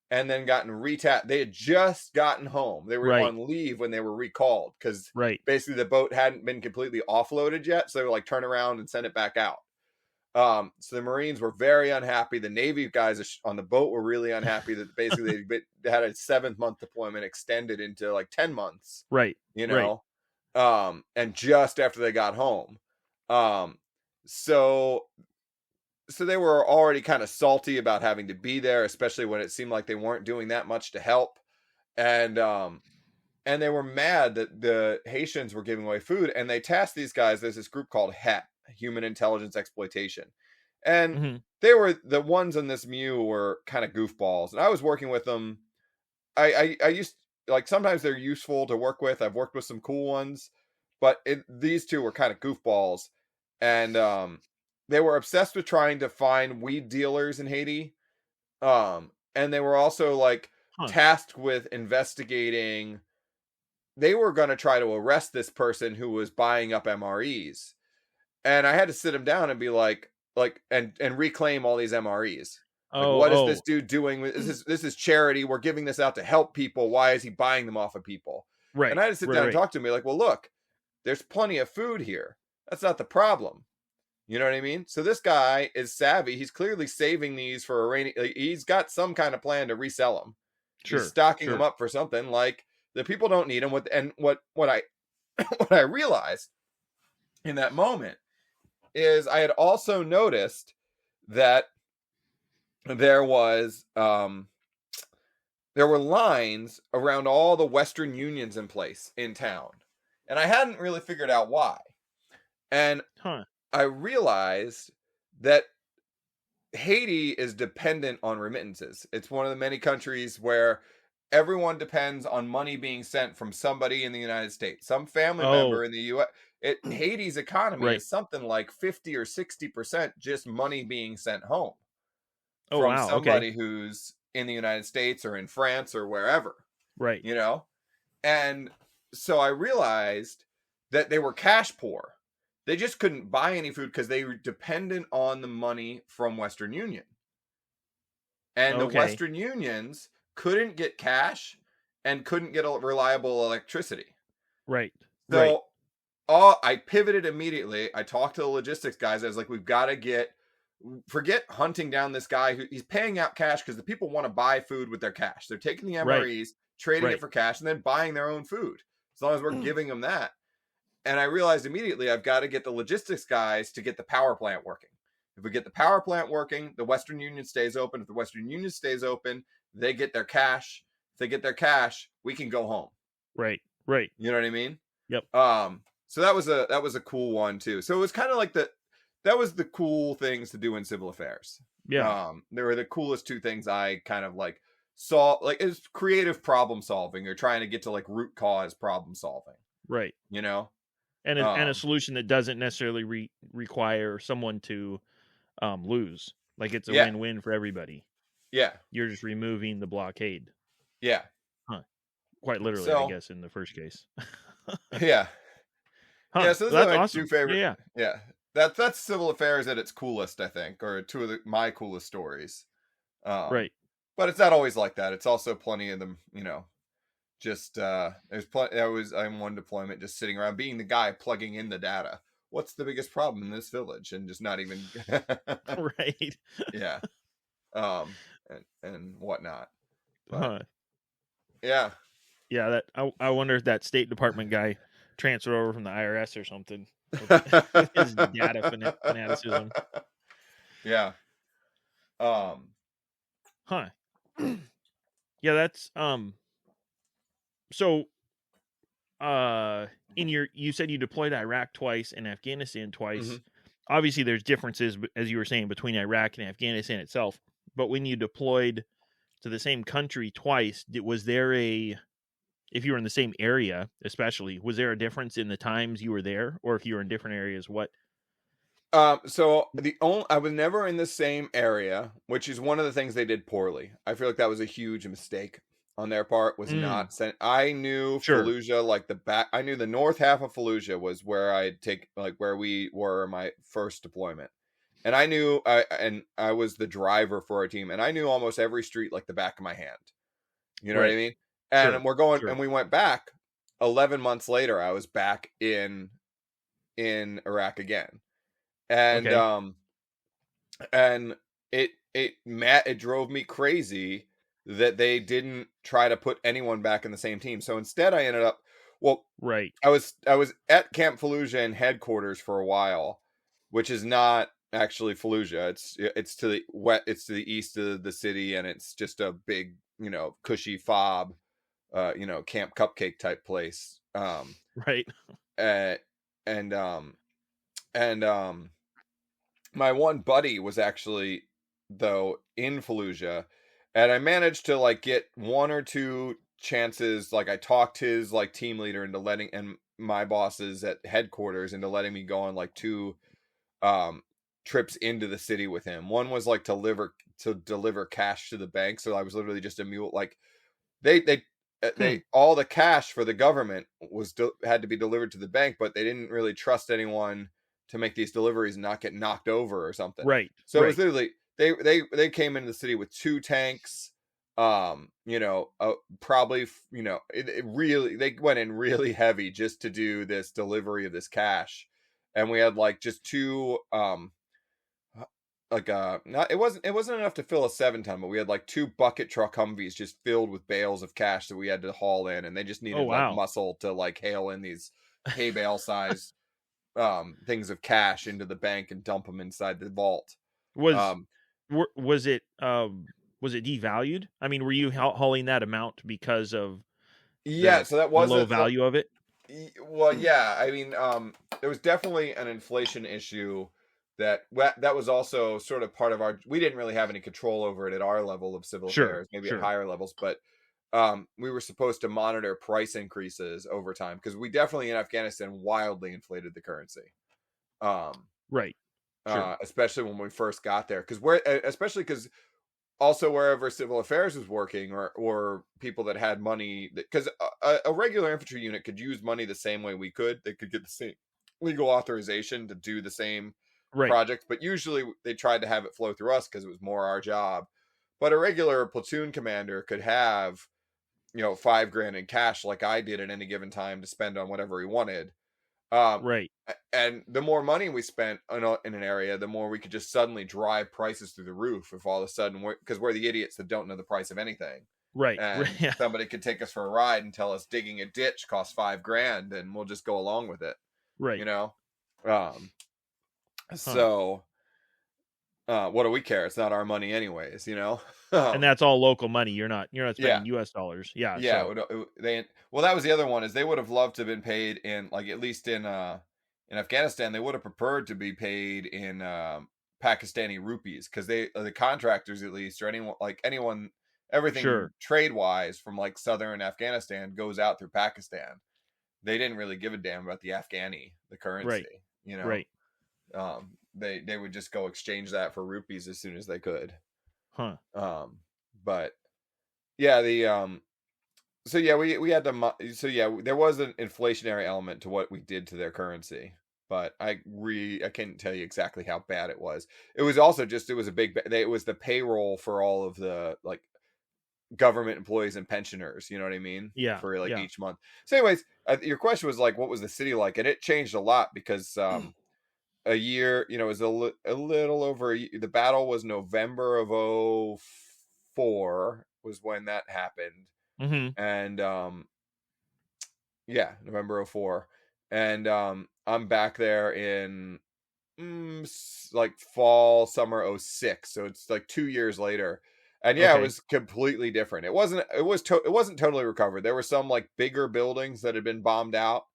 and then gotten They had just gotten home. They were on leave when they were recalled because basically the boat hadn't been completely offloaded yet. So they were turn around and send it back out. So the Marines were very unhappy. The Navy guys on the boat were really unhappy that basically they had a 7-month deployment extended into 10 months. Right. And just after they got home. So they were already kind of salty about having to be there, especially when it seemed like they weren't doing that much to help. And they were mad that the Haitians were giving away food, and they tasked these guys. There's this group called HET, Human Intelligence Exploitation. And Hmm. they were the ones on this mule were kind of goofballs, and I was working with them. I used like sometimes they're useful to work with. I've worked with some cool ones, but these two were kind of goofballs, and they were obsessed with trying to find weed dealers in Haiti. And they were also like Huh. tasked with investigating. They were going to try to arrest this person who was buying up MREs, and I had to sit them down and be and reclaim all these MREs. Like, Oh, what is this oh, dude doing? This is charity. We're giving this out to help people. Why is he buying them off of people? And right, I had to sit right, down and right. talk to him. Be like, well, look, there's plenty of food here. That's not the problem. You know what I mean? So this guy is savvy. He's clearly saving these for a rainy. Like, he's got some kind of plan to resell them. He's Sure, stocking them sure. up for something. Like the people don't need them. What I what I realized in that moment is I had also noticed that there was there were lines around all the Western Unions in place in town, and I hadn't really figured out why. And Huh. I realized that Haiti is dependent on remittances. It's one of the many countries where everyone depends on money being sent from somebody in the United States, some family member Oh, in the US. Haiti's economy right. is something like 50 or 60% just money being sent home Oh, from wow. Okay. somebody who's in the United States or in France or wherever, Right. you know? And so I realized that they were cash poor. They just couldn't buy any food because they were dependent on the money from Western Union. And the Okay. Western Unions couldn't get cash and couldn't get a reliable electricity. Right. Right. So I pivoted immediately. I talked to the logistics guys. I was like, we've got to forget hunting down this guy who he's paying out cash because the people want to buy food with their cash. They're taking the Right. MREs, trading it Right. for cash, and then buying their own food. As long as we're giving them that. And I realized immediately I've got to get the logistics guys to get the power plant working. If we get the power plant working, the Western Union stays open. If the Western Union stays open, they get their cash. If they get their cash, we can go home. Right. Right. You know what I mean? Yep. So that was a cool one too. So it was kind of like that was the cool things to do in civil affairs. Yeah. They were the coolest two things I kind of like saw, like it's creative problem solving. You're trying to get to like root cause problem solving, Right. you know? And a Um, solution that doesn't necessarily require someone to lose. Like it's a yeah, win-win for everybody. yeah, You're just removing the blockade. yeah. Huh. Quite literally, I So guess, in the first case. yeah, yeah. Huh. So those are That's my two awesome. Yeah, favorite. yeah. Yeah, that's civil affairs at its coolest, I think, or two of my coolest stories. Um, Right. but it's not always like that. It's also plenty of them, just there's plenty. I'm one deployment just sitting around being the guy plugging in the data. What's the biggest problem in this village? And just not even Right. yeah. Um and whatnot. But Huh. yeah. Yeah, that I wonder if that State Department guy transferred over from the IRS or something with his data fanaticism. Yeah. Um Huh. Yeah, that's so in you said you deployed to Iraq twice and Afghanistan twice. mhm. Obviously there's differences, as you were saying, between Iraq and Afghanistan itself, but when you deployed to the same country twice, was there if you were in the same area, especially, was there a difference in the times you were there, or if you were in different areas? What? So I was never in the same area, which is one of the things they did poorly. I feel like that was a huge mistake on their part. Was Mm, not sent. I knew sure. Fallujah like the back. I knew the north half of Fallujah was where I'd take like where we were my first deployment, and I was the driver for our team, and I knew almost every street like the back of my hand. You know what I Right. mean? Sure. And Sure. we went back. 11 months later, I was back in Iraq again, and Okay. and it drove me crazy that they didn't try to put anyone back in the same team. So instead I ended up well Right. I was at Camp Fallujah in headquarters for a while, which is not actually Fallujah. It's to the east of the city, and it's just a big, cushy fob, camp cupcake type place. Right. Uh, and and my one buddy was actually, though, in Fallujah, and I managed to like get one or two chances. Like I talked his like team leader into letting, and my bosses at headquarters into letting me go on like two um trips into the city with him. One was like to deliver cash to the bank, so I was literally just a mule. Like Hmm. they all the cash for the government had to be delivered to the bank, but they didn't really trust anyone to make these deliveries and not get knocked over or something. Right. So it was Right. literally they came into the city with two tanks. Probably it really they went in really heavy just to do this delivery of this cash, and we had like just two like not it wasn't enough to fill a 7 ton, but we had like two bucket truck Humvees just filled with bales of cash that we had to haul in, and they just Oh needed like wow. muscle to like hail in these hay bale size things of cash into the bank and dump them inside the vault. Was um was it devalued? I mean, were you hauling that amount because of yeah, the so that low wasn't so value of it? well, yeah, I mean, there was definitely an inflation issue that was also sort of part of our. We didn't really have any control over it at our level of civil Sure. affairs, maybe at Sure. higher levels, but we were supposed to monitor price increases over time because we definitely in Afghanistan wildly inflated the currency. Um, Right. Sure. Especially when we first got there, especially because also wherever civil affairs was working or people that had money, because a regular infantry unit could use money the same way we could. They could get the same legal authorization to do the same Right. projects, but usually they tried to have it flow through us because it was more our job. But a regular platoon commander could have 5 grand in cash like I did at any given time to spend on whatever he wanted. um Right. and the more money we spent in an area, the more we could just suddenly drive prices through the roof if all of a sudden because we're the idiots that don't know the price of anything, Right. and Yeah. somebody could take us for a ride and tell us digging a ditch costs 5 grand and we'll just go along with it you Right. know um Huh. so what do we care? It's not our money anyways. And um that's all local money. You're not yeah. spending US dollars. Yeah, Yeah, so that was the other one, is they would have loved to have been paid in, like, at least in Afghanistan, they would have preferred to be paid in Pakistani rupees, because the contractors, at least, or anyone, everything sure. trade wise from like southern Afghanistan goes out through Pakistan. They didn't really give a damn about the Afghani, the Right. currency. Right. They would just go exchange that for rupees as soon as they could. Huh. But yeah, the so yeah, we had to. So yeah, there was an inflationary element to what we did to their currency, but I can't tell you exactly how bad it was. It was also just it was a big. It was the payroll for all of the like government employees and pensioners. You know what I mean? Yeah. For like Yeah. each month. So, anyways, your question was like, what was the city like? And it changed a lot because a year, it was a little over. The battle was November of '04 was when that happened, Mhm. and yeah, November '04, and I'm back there in like fall summer '06, so it's like 2 years later. And yeah, it Okay. was completely different. It wasn't totally recovered. There were some like bigger buildings that had been bombed out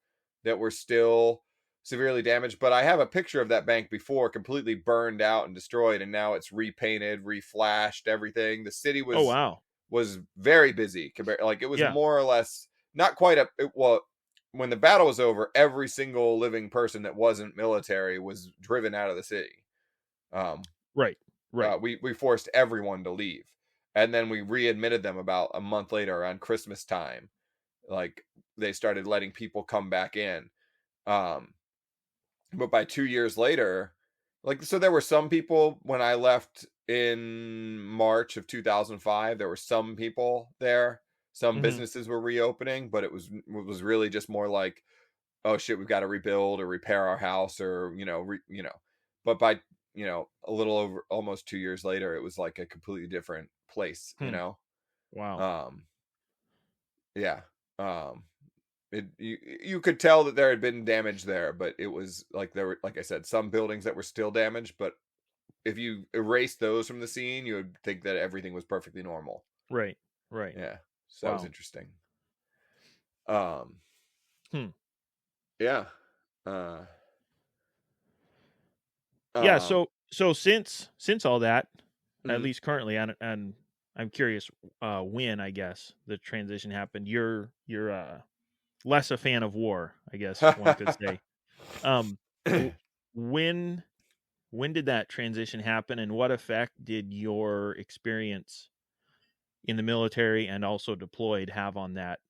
that were still severely damaged, but I have a picture of that bank before completely burned out and destroyed, and now it's repainted, reflashed, everything. The city Oh was wow. was very busy compared, like, it was Yeah. more or less not quite well, when the battle was over, every single living person that wasn't military was driven out of the city. um Right. Right. we forced everyone to leave, and then we readmitted them about a month later around Christmas time. Like, they started letting people come back in. um but by 2 years later, like, so there were some people when I left in March of 2005, there were some people there, some Mhm. businesses were reopening, but it was really just more like, oh shit, we've got to rebuild or repair our house, or but by a little over almost 2 years later, it was like a completely different place. Hmm. Wow. um yeah. um you could tell that there had been damage there, but it was like, there were, like I said, some buildings that were still damaged, but if you erase those from the scene, you would think that everything was perfectly normal. Right. Right. Yeah. So that was Wow. interesting. um Hmm. yeah. uh Yeah, um so So since all that, at Mhm. least currently, and I'm curious when, I guess, the transition happened. You're less a fan of war, I guess one could say. Um, w- when did that transition happen, and what effect did your experience in the military and also deployed have on that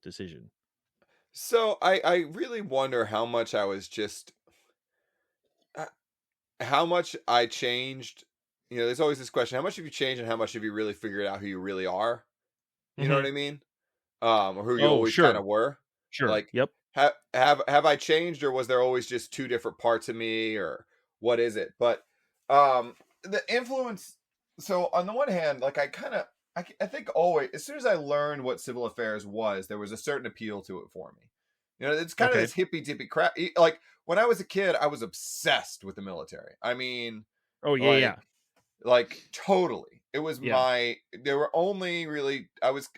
decision? So I really wonder how much I was just uh, how much I changed. There's always this question: how much have you changed, and how much have you really figured out who you really are? You know what Hmm. I mean? Or who you Oh, always kind sure, of were. sure. Like, Yep. have I changed, or was there always just two different parts of me, or what is it? But the influence. So on the one hand, like I think always as soon as I learned what civil affairs was, there was a certain appeal to it for me. It's kind of Okay. this hippy dippy crap. Like when I was a kid, I was obsessed with the military. I mean, Oh yeah, like yeah, totally. It was yeah. my. There were only really. I was.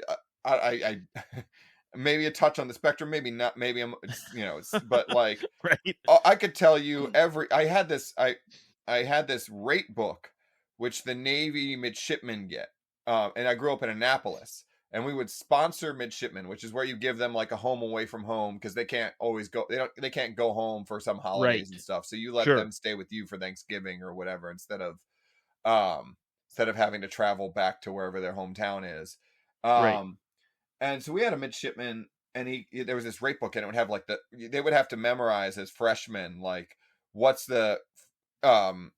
I maybe a touch on the spectrum, maybe not. Maybe I'm. But like Right. I could tell you every. I had this rate book, which the Navy midshipmen get. And I grew up in Annapolis, and we would sponsor midshipmen, which is where you give them like a home away from home because they can't always go. They can't go home for some Right. holidays and stuff. So you let them Sure. stay with you for Thanksgiving or whatever instead of having to travel back to wherever their hometown is. Right. Um, and so we had a midshipman, and there was this rate book, and it would have like they would have to memorize as freshmen like what's the um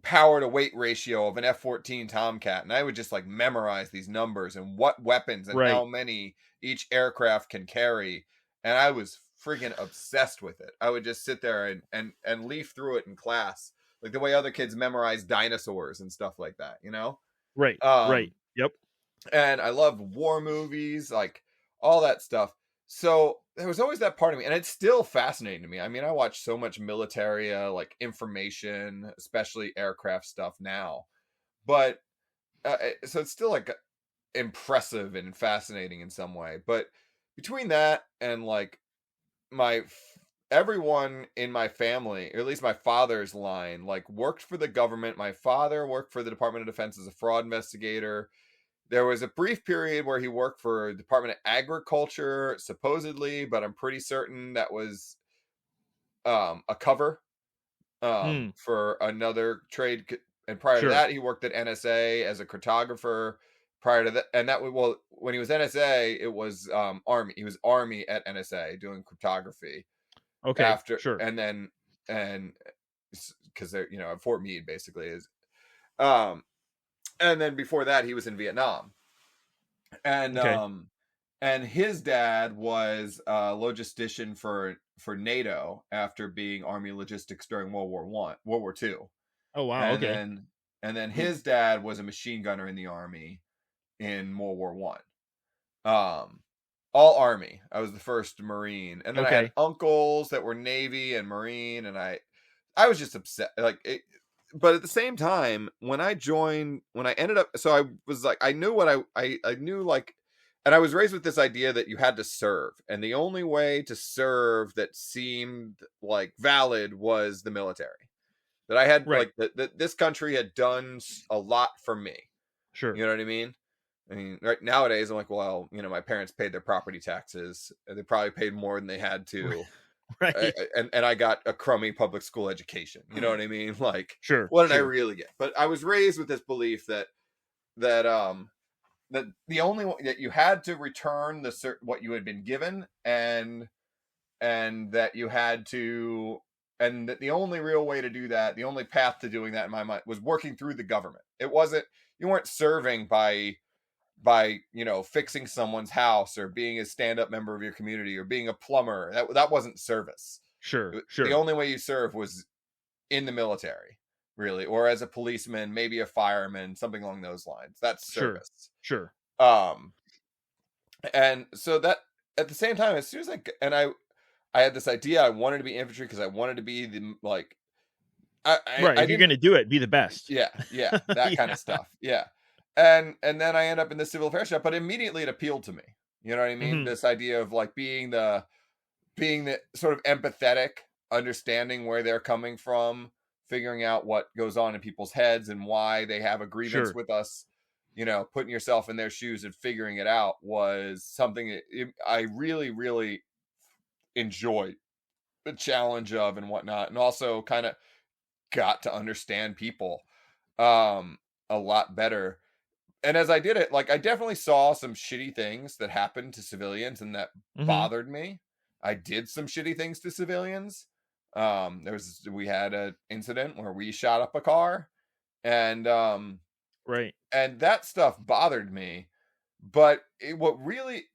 power to weight ratio of an F-14 Tomcat, and I would just like memorize these numbers and what weapons and Right. how many each aircraft can carry, and I was freaking obsessed with it. I would just sit there and leaf through it in class, like the way other kids memorize dinosaurs and stuff like that. Right. Right. Um, Yep. and I loved war movies, like all that stuff. So there was always that part of me, and it's still fascinating to me. I mean, I watch so much military, like information, especially aircraft stuff now. But so it's still like impressive and fascinating in some way. But between that and like everyone in my family, or at least my father's line, like worked for the government. My father worked for the Department of Defense as a fraud investigator. There was a brief period where he worked for Department of Agriculture, supposedly, but I'm pretty certain that was a cover Hmm. for another trade. And prior to Sure. that, he worked at NSA as a cartographer. Prior to that, and that was well, when he was NSA, it was Army. He was Army at NSA doing cryptography Okay. after, Sure. and because they're at Fort Meade basically is, um, and then before that, he was in Vietnam. and Okay. um and his dad was a logistician for NATO after being Army logistics during World War Two, Oh wow. and Okay. then his dad was a machine gunner in the Army in World War One. All Army. I was the first Marine, and then I had Okay. uncles that were Navy and Marine, and I was just upset. Like it, but at the same time, when I ended up, so I was like, I knew what I knew, like, and I was raised with this idea that you had to serve, and the only way to serve that seemed like valid was the military. That I had Right. like that this country had done a lot for me. Sure. You know what I mean? I mean, right nowadays, I'm like, well, my parents paid their property taxes. And they probably paid more than they had to, Right. and I got a crummy public school education. You know what I mean? Like, Sure. what did I Sure. really get? But I was raised with this belief that that the only that you had to return what you had been given, and that you had to, and that the only real way to do that, the only path to doing that in my mind was working through the government. It wasn't You weren't serving by fixing someone's house or being a stand-up member of your community or being a plumber. That wasn't service. Sure. The Sure. only way you serve was in the military, really, or as a policeman, maybe a fireman, something along those lines. That's Sure. service. Sure. um and so that, at the same time, as soon as I had this idea, I wanted to be infantry because I wanted to be the, like, Right. I If you're didn't. gonna do it, be the best. Yeah, that kind Yeah. of stuff. Yeah. And then I end up in the civil affairs shop, but immediately it appealed to me. You know what I mean? Hmm. This idea of like being the sort of empathetic, understanding where they're coming from, figuring out what goes on in people's heads and why they have a grievance Sure. with us, putting yourself in their shoes and figuring it out was something I really, really enjoyed the challenge of and whatnot, and also kind of got to understand people a lot better. And as I did it, like, I definitely saw some shitty things that happened to civilians and that Mm-hmm. bothered me. I did some shitty things to civilians. We had an incident where we shot up a car, and Right. that stuff bothered me. But what really,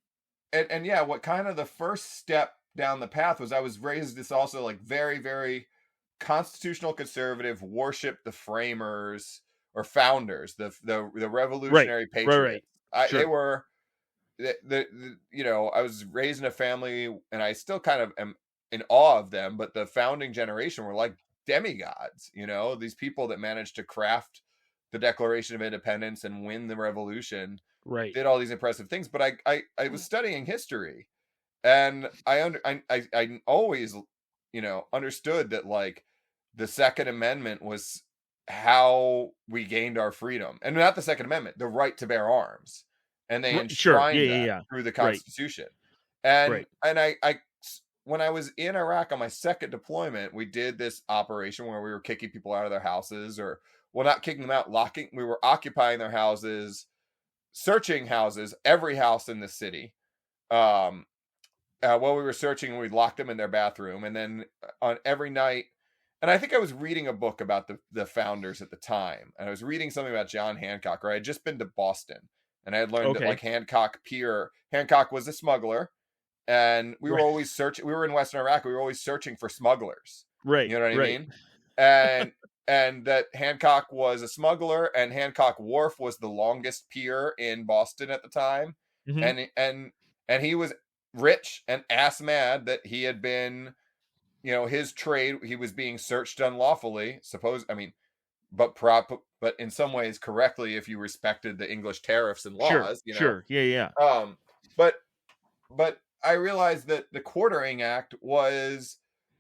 and yeah, what kind of the first step down the path was, I was raised this also, like, very, very constitutional conservative, worship the framers or founders, the Right. revolutionary Right. Right. patriots. They Sure. were I was raised in a family, and I still kind of am in awe of them, but the founding generation were like demigods, these people that managed to craft the Declaration of Independence and win the revolution, Right. did all these impressive things. But I was studying history, and I always, understood that, like, the Second Amendment was how we gained our freedom, and not the Second Amendment, the right to bear arms, and they Sure. Yeah. enshrined Yeah. that Yeah. through the Right. Constitution. And Right. when I was in Iraq on my second deployment, we did this operation where we were kicking people out of their houses, or, well, not kicking them out, we were occupying their houses, searching houses, every house in the city. While we were searching, we locked them in their bathroom, and then on every night, and I think I was reading a book about the founders at the time, and I was reading something about John Hancock, or I had just been to Boston, and I had learned that, Okay. like, Hancock was a smuggler, and we were Right. always searching. We were in Western Iraq. We were always searching for smugglers. Right. You know what I Right. mean? And that Hancock was a smuggler, and Hancock Wharf was the longest pier in Boston at the time, Mm-hmm. and he was rich and ass mad that he had been, his trade, he was being searched unlawfully, but in some ways correctly, if you respected the English tariffs and Sure. laws. Sure. Yeah. Yeah. But I realized that the Quartering Act was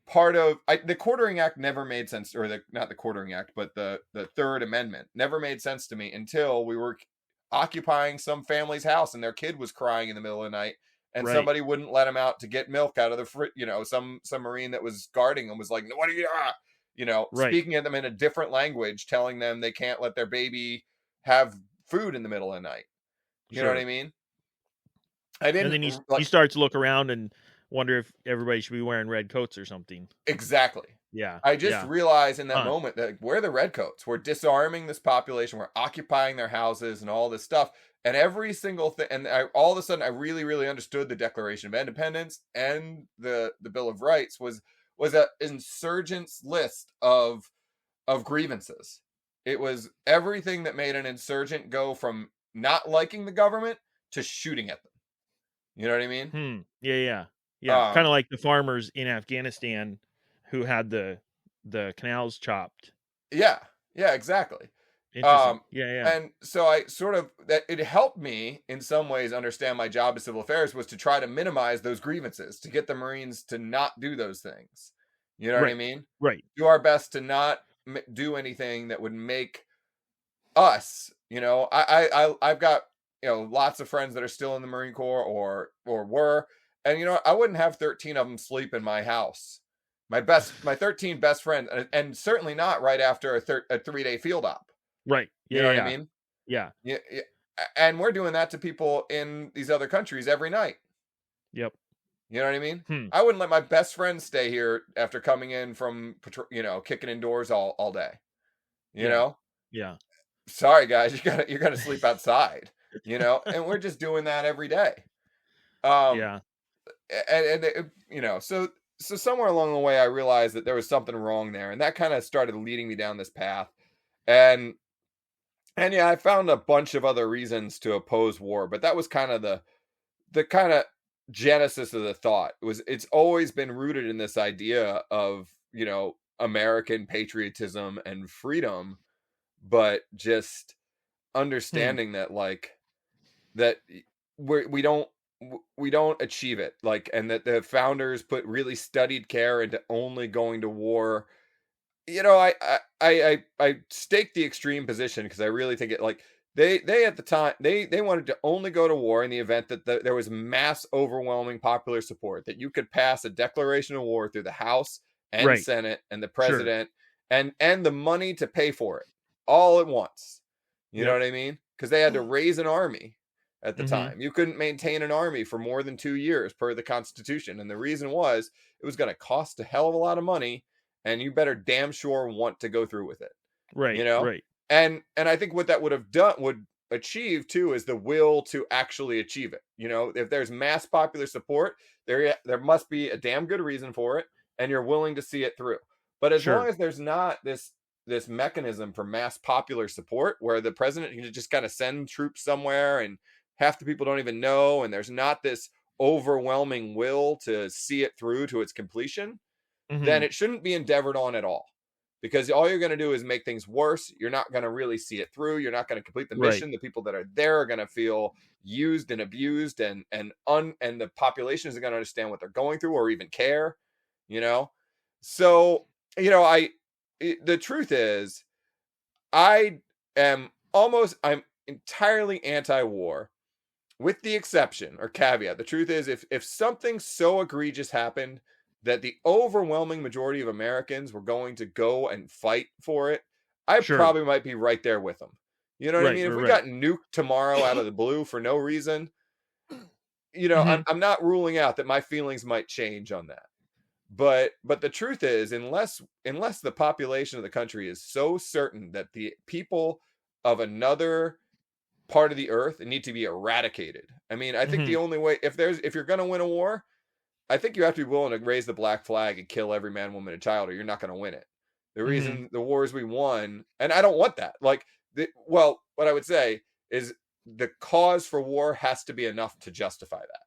the Quartering Act never made sense, or not the Quartering Act, but the Third Amendment never made sense to me until we were occupying some family's house, and their kid was crying in the middle of the night, and Right. somebody wouldn't let him out to get milk out of the fridge. Some Marine that was guarding them was like, "What are you?" Right. Speaking at them in a different language, telling them they can't let their baby have food in the middle of the night. You know what I Sure. mean? I And didn't then he like starts to look around and wonder if everybody should be wearing red coats or something. exactly. Yeah. I just Yeah. realized in that Huh. moment that, like, we're the redcoats. We're disarming this population. We're occupying their houses and all this stuff. And every single thing, and all of a sudden, I really, really understood the Declaration of Independence and the Bill of Rights was an insurgents list of grievances. It was everything that made an insurgent go from not liking the government to shooting at them. You know what I mean? Yeah. Yeah. Yeah. Kind Um, of like the farmers in Afghanistan who had the canals chopped. yeah, yeah, exactly. Interesting. Yeah. Yeah. And so I sort of, that it helped me in some ways understand my job as civil affairs was to try to minimize those grievances, to get the Marines to not do those things. You know what I Right. mean? Right. Do our best to not do anything that would make us, I've got, lots of friends that are still in the Marine Corps or were, and, I wouldn't have 13 of them sleep in my house. My 13 best friends, and certainly not right after a 3-day field op. Right. You Yeah. know what I Yeah. mean? Yeah. Yeah, yeah, and we're doing that to people in these other countries every night. Yep. You know what I mean? Hmm. I wouldn't let my best friend stay here after coming in from kicking indoors all day. You Yeah. know, Yeah. sorry guys, you're gonna sleep outside. And we're just doing that every day. Um, Yeah. so somewhere along the way, I realized that there was something wrong there, and that kind of started leading me down this path. And yeah, I found a bunch of other reasons to oppose war, but that was kind of the kind of genesis of the thought. It's always been rooted in this idea of, American patriotism and freedom, but just Hmm. understanding that, like, that we don't achieve it, like, and that the founders put really studied care into only going to war I stake the extreme position because I really think it like they at the time they wanted to only go to war in the event that there was mass overwhelming popular support, that you could pass a declaration of war through the House and Right. Senate and the Sure. president and the money to pay for it all at once. You know Yep. what I mean? Because they had to raise an army at the Mm-hmm. time. You couldn't maintain an army for more than 2 years per the Constitution, and the reason was it was going to cost a hell of a lot of money, and you better damn sure want to go through with it, you Right. know? Right. And I think what that would achieve too is the will to actually achieve it. If there's mass popular support, there must be a damn good reason for it, and you're willing to see it through. But as long Sure. as there's not this mechanism for mass popular support where the president can just kind of send troops somewhere and half the people don't even know, and there's not this overwhelming will to see it through to its completion, Mm-hmm. then it shouldn't be endeavored on at all. Because all you're going to do is make things worse. You're not going to really see it through. You're not going to complete the Right. mission. The people that are there are going to feel used and abused, and the population isn't going to understand what they're going through or even care, you know? So, the truth is, I'm entirely anti-war, with the exception or caveat. The truth is, if something so egregious happened that the overwhelming majority of Americans were going to go and fight for it, I Sure. probably might be right there with them. You know what I Right. mean? Right. If we Right. got nuked tomorrow out of the blue for no reason, Mm-hmm. I'm not ruling out that my feelings might change on that. But the truth is, unless the population of the country is so certain that the people of another part of the earth need to be eradicated. I mean, I think Mm-hmm. the only way, if you're going to win a war, I think you have to be willing to raise the black flag and kill every man, woman, and child, or you're not going to win it. The Mm-hmm. reason the wars we won, and I don't want that. What I would say is the cause for war has to be enough to justify that.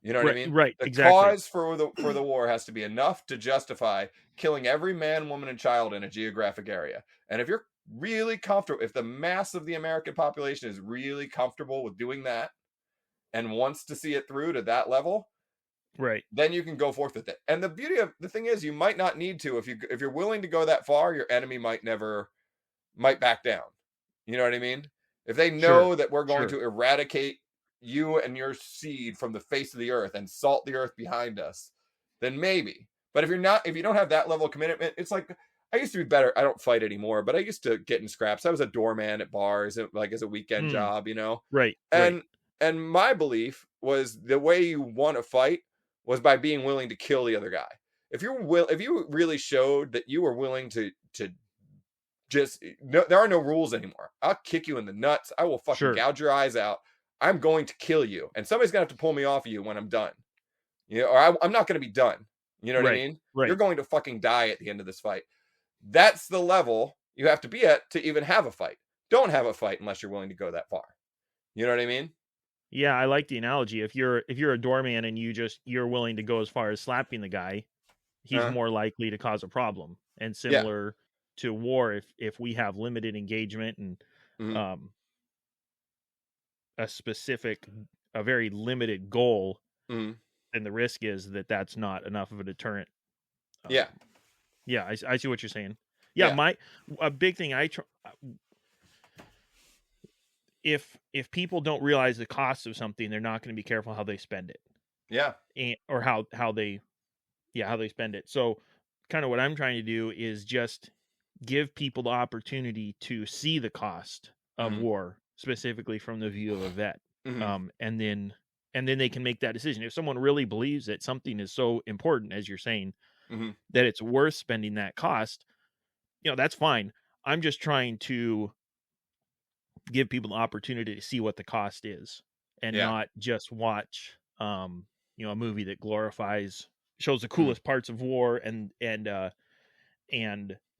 You know what I Right. mean? Right. The Exactly. cause for the war has to be enough to justify killing every man, woman, and child in a geographic area. And if you're really comfortable, if the mass of the American population is really comfortable with doing that and wants to see it through to that level, Right. then you can go forth with it. And the beauty of the thing is, you might not need to. If you're willing to go that far, your enemy might back down. You know what I mean? If they Sure. know that we're going Sure. to eradicate you and your seed from the face of the earth and salt the earth behind us, then maybe. But if you don't have that level of commitment, it's like I used to be better. I don't fight anymore, but I used to get in scraps. I was a doorman at bars, like as a weekend Mm. job. Right. Right. And my belief was the way you won a fight was by being willing to kill the other guy. If you really showed that you were willing to just no, there are no rules anymore. I'll kick you in the nuts. I will fucking Sure. gouge your eyes out. I'm going to kill you, and somebody's gonna have to pull me off of you when I'm done. I'm not gonna be done. You know what I Right. mean? You're Right. going to fucking die at the end of this fight. That's the level you have to be at to even have a fight. Don't have a fight unless you're willing to go that far. You know what I mean? Yeah, I like the analogy. If you're a doorman and you're willing to go as far as slapping the guy, he's Uh, more likely to cause a problem. And yeah. similar to war, if we have limited engagement and Mhm. um, a very limited goal, Mhm. then the risk is that that's not enough of a deterrent. Yeah. Um, yeah, I see what you're saying. Yeah, Yeah. a big thing if people don't realize the cost of something, they're not going to be careful how they spend it, Yeah. or how they spend it. So, kind of what I'm trying to do is just give people the opportunity to see the cost of Mhm. war, specifically from the view of a vet, Mhm. and then they can make that decision. If someone really believes that something is so important, as you're saying, Mhm. that it's worth spending that cost, that's fine. I'm just trying to give people the opportunity to see what the cost is, and Yeah. not just watch a movie that shows the Mhm. coolest parts of war and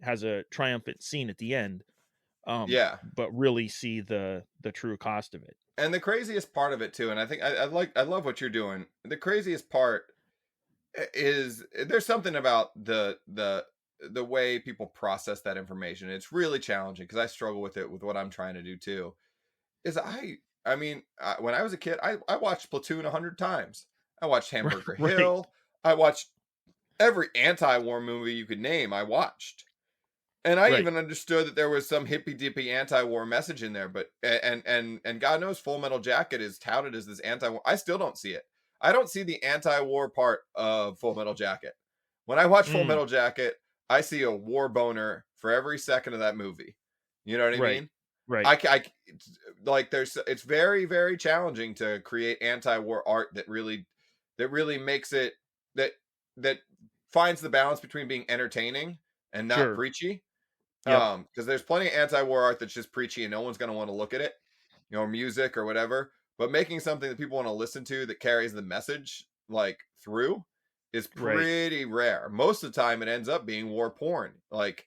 has a triumphant scene at the end, Yeah. but really see the true cost of it. And the craziest part of it too, and I think I love what you're doing. The craziest part is there's something about the way people process that information. It's really challenging because I struggle with it with what I'm trying to do too. Is I mean, when I was a kid, I watched Platoon 100 times. I watched Hamburger Right. Hill. I watched every anti-war movie you could name. I watched. And I Right. even understood that there was some hippy dippy anti-war message in there, but and God knows Full Metal Jacket is touted as this anti-war. I still don't see it. I don't see the anti-war part of Full Metal Jacket. When I watch Full Mm, Metal Jacket, I see a war boner for every second of that movie. You know what I right. mean? Right. Like it's very very challenging to create anti-war art that really makes it that that finds the balance between being entertaining and not Sure. preachy. Yep. Because there's plenty of anti-war art that's just preachy and no one's going to want to look at it, music or whatever. But making something that people want to listen to that carries the message like through is Right. pretty rare. Most of the time, it ends up being war porn. Like,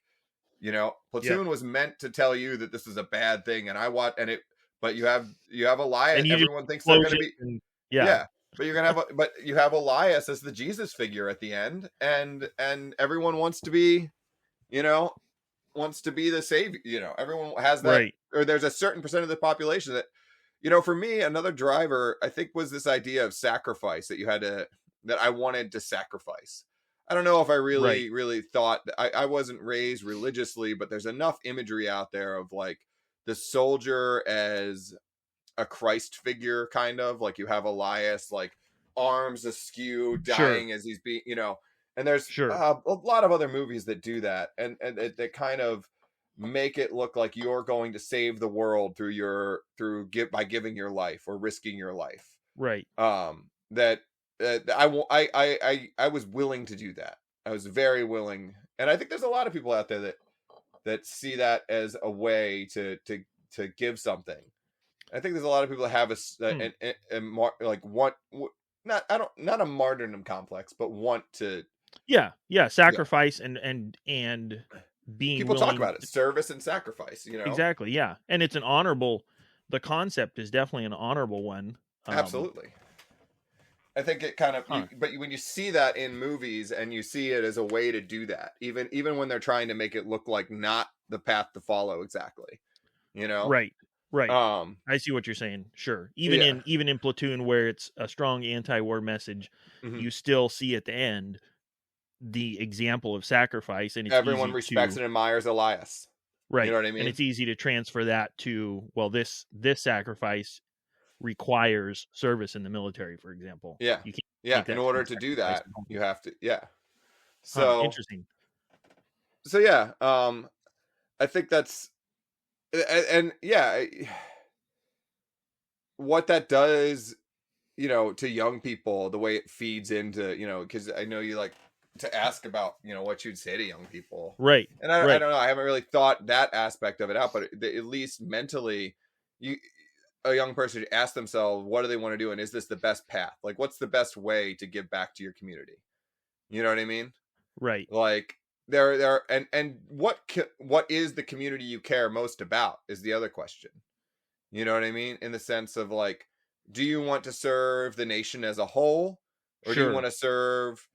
Yep. Platoon was meant to tell you that this is a bad thing, and I watch and it. But you have Elias. And you just Everyone thinks they're going to explosions be and yeah. yeah. But you're gonna but you have Elias as the Jesus figure at the end, and everyone wants to be, you know, wants to be the savior. Everyone has that, Right. or there's a certain percent of the population that, for me, another driver, I think, was this idea of sacrifice that I wanted to sacrifice. I don't know if I Right. really, really thought I wasn't raised religiously, but there's enough imagery out there of like the soldier as a Christ figure, kind of like you have Elias, like arms askew, Sure. dying as he's being, and there's Sure. a lot of other movies that do that, and they kind of make it look like you're going to save the world by giving your life or risking your life. Right. That I was willing to do that. I was very willing, and I think there's a lot of people out there that see that as a way to give something. I think there's a lot of people that have not a martyrdom complex, but want to. Yeah. Yeah. Yeah, Sacrifice and being people talk willing. about it, service and sacrifice. Exactly. Yeah. And it's an honorable. The concept is definitely an honorable one. Absolutely. I think it kind of, Huh. but when you see that in movies and you see it as a way to do that, even when they're trying to make it look like not the path to follow exactly, Right. Right. Um, I see what you're saying. Sure. yeah. Even in Platoon, where it's a strong anti-war message, Mhm. you still see at the end the example of sacrifice, and it's Everyone easy respects to and admires Elias. You right, know what I and mean? it's easy to transfer that to this sacrifice requires service in the military, for example. Yeah. You can't Yeah. make In that order same to do sacrifice that, at home. you have to, yeah. Huh? So, Interesting. yeah. I think that's, and yeah, what that does, to young people, the way it feeds into, because I know you like to ask about, what you'd say to young people. Right. And I Right. don't know, I haven't really thought that aspect of it out, but at least mentally, a young person should ask themselves, what do they want to do? And is this the best path? Like, what's the best way to give back to your community? You know what I mean? Right. Like and what is the community you care most about is the other question. You know what I mean? In the sense of like, do you want to serve the nation as a whole, or do you want Sure. to serve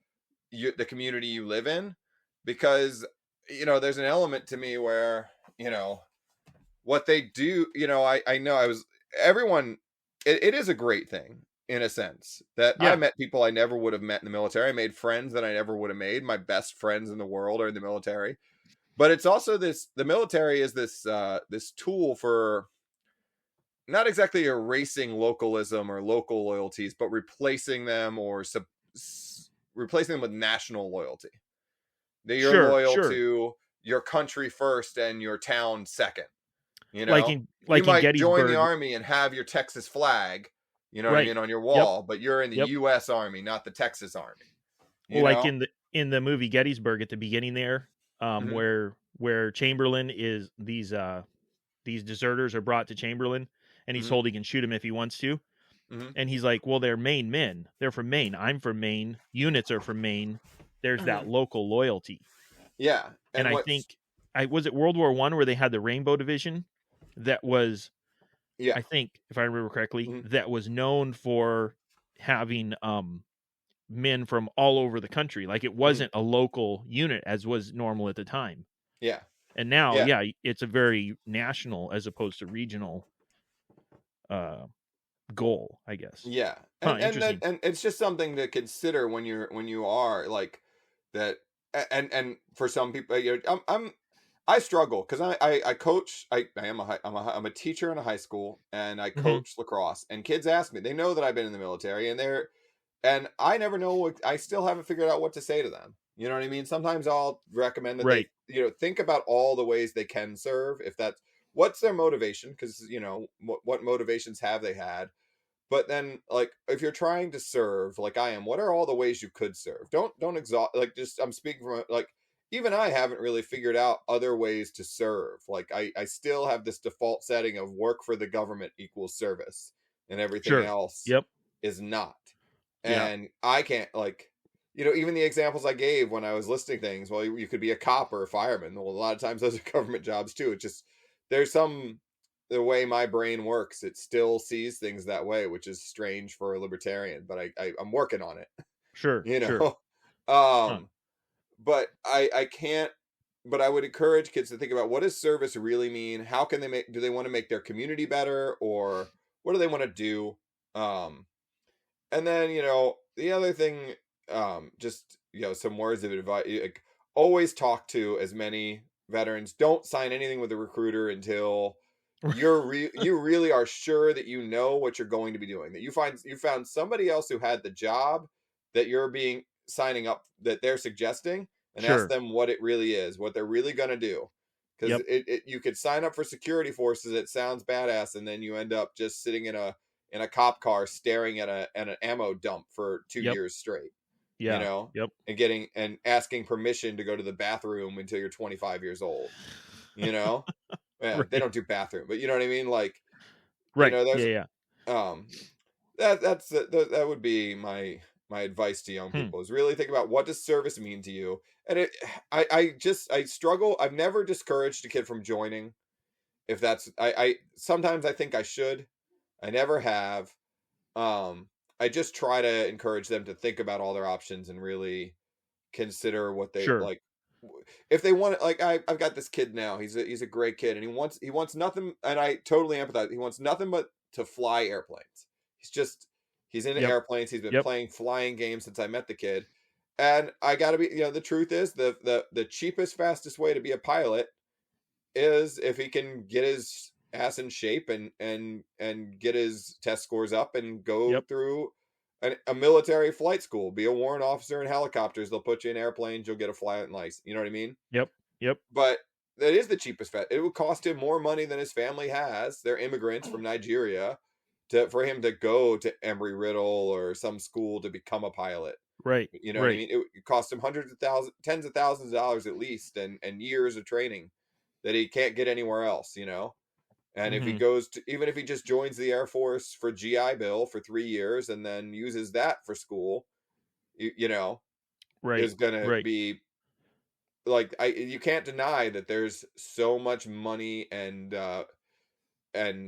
the community you live in? Because there's an element to me where what they do. I know everyone. It is a great thing in a sense that I Yeah. met people I never would have met in the military. I made friends that I never would have made. My best friends in the world are in the military. But it's also the military is this tool for not exactly erasing localism or local loyalties, but replacing them replacing them with national loyalty. That you're Sure. loyal Sure. to your country first and your town second. Like You in might join the Gettysburg. army and have your Texas flag, you know what I Right. mean, on your Yep. wall, but you're in the Yep. U.S. Army, not the Texas Army. Well, like in the movie Gettysburg at the beginning there, Mhm. where Chamberlain is these deserters are brought to Chamberlain, and he's Mhm. told he can shoot him if he wants to, Mhm. and he's like, "Well, they're Maine men. They're from Maine. I'm from Maine. Units are from Maine. There's that local loyalty." Yeah, And and I what's think I was it World War I where they had the Rainbow Division that was, yeah. I think if I remember correctly, Mhm. that was known for having men from all over the country. Like it Mhm. wasn't a local unit as was normal at the time. Yeah. And now, Yeah. yeah, it's a very national as opposed to regional goal, I guess. Yeah. Huh, And interesting. and it's just something to consider when you are like that, and for some people, I struggle because I coach. I'm a teacher in a high school, and I Hmm. coach lacrosse. And kids ask me, they know that I've been in the military, and I never know what, I still haven't figured out what to say to them. You know what I mean? Sometimes I'll recommend that they, Right. think about all the ways they can serve. If that's what's their motivation, because what motivations have they had. But then, like, if you're trying to serve like I am, what are all the ways you could serve? Don't exhaust, like, just, I'm speaking from, like, even I haven't really figured out other ways to serve. Like, I still have this default setting of work for the government equals service, and everything Sure. else Yep. is not. Yeah. And I can't, like, even the examples I gave when I was listing things, well, you could be a cop or a fireman. Well, a lot of times those are government jobs too. It's just, there's some, the way my brain works, it still sees things that way, which is strange for a libertarian, but I'm working on it, Sure. you Sure. know. Huh. um but I can't, but I would encourage kids to think about, what does service really mean? How can they do they want to make their community better, or what do they want to do? And then, the other thing, just, some words of advice, like, always talk to as many veterans. Don't sign anything with a recruiter until you really are sure that you know what you're going to be doing. That you found somebody else who had the job that you're being signing up, that they're suggesting, and ask Sure. them what it really is, what they're really going to do. Because Yep. you could sign up for security forces. It sounds badass, and then you end up just sitting in a cop car staring at an ammo dump for two Yep. years straight, Yeah. Yep. and getting and asking permission to go to the bathroom until you're 25 years old, you know? Yeah, they Right. don't do bathroom, but you know what I mean? Like, Right. Yeah. there's Yeah. um that would be my advice to young Hmm. people, is really think about, what does service mean to you? And I struggle. I've never discouraged a kid from joining. If that's I sometimes I think I should. I never have. um I just try to encourage them to think about all their options and really consider what they Sure. like. If they want, like, I've got this kid now. He's a great kid, and he wants nothing, and I totally empathize. He wants nothing but to fly airplanes. He's into Yep. airplanes. He's been Yep. playing flying games since I met the kid. And I got to be, the truth is, the cheapest, fastest way to be a pilot is if he can get his ass in shape, and get his test scores up, and go Yep. through a military flight school, be a warrant officer in helicopters. They'll put you in airplanes, you'll get a flight license, you know what I mean? Yep. Yep. But that is the cheapest vet. It would cost him more money than his family has. They're immigrants from Nigeria, for him to go to Embry Riddle or some school to become a pilot. Right. You know what I Right. mean? It cost him hundreds of thousands, tens of thousands of dollars at least, and years of training that he can't get anywhere else. And if he Hmm. goes to, even if he just joins the Air Force for GI Bill for 3 years and then uses that for school, Right. is going to Right. be, like, you can't deny that there's so much money and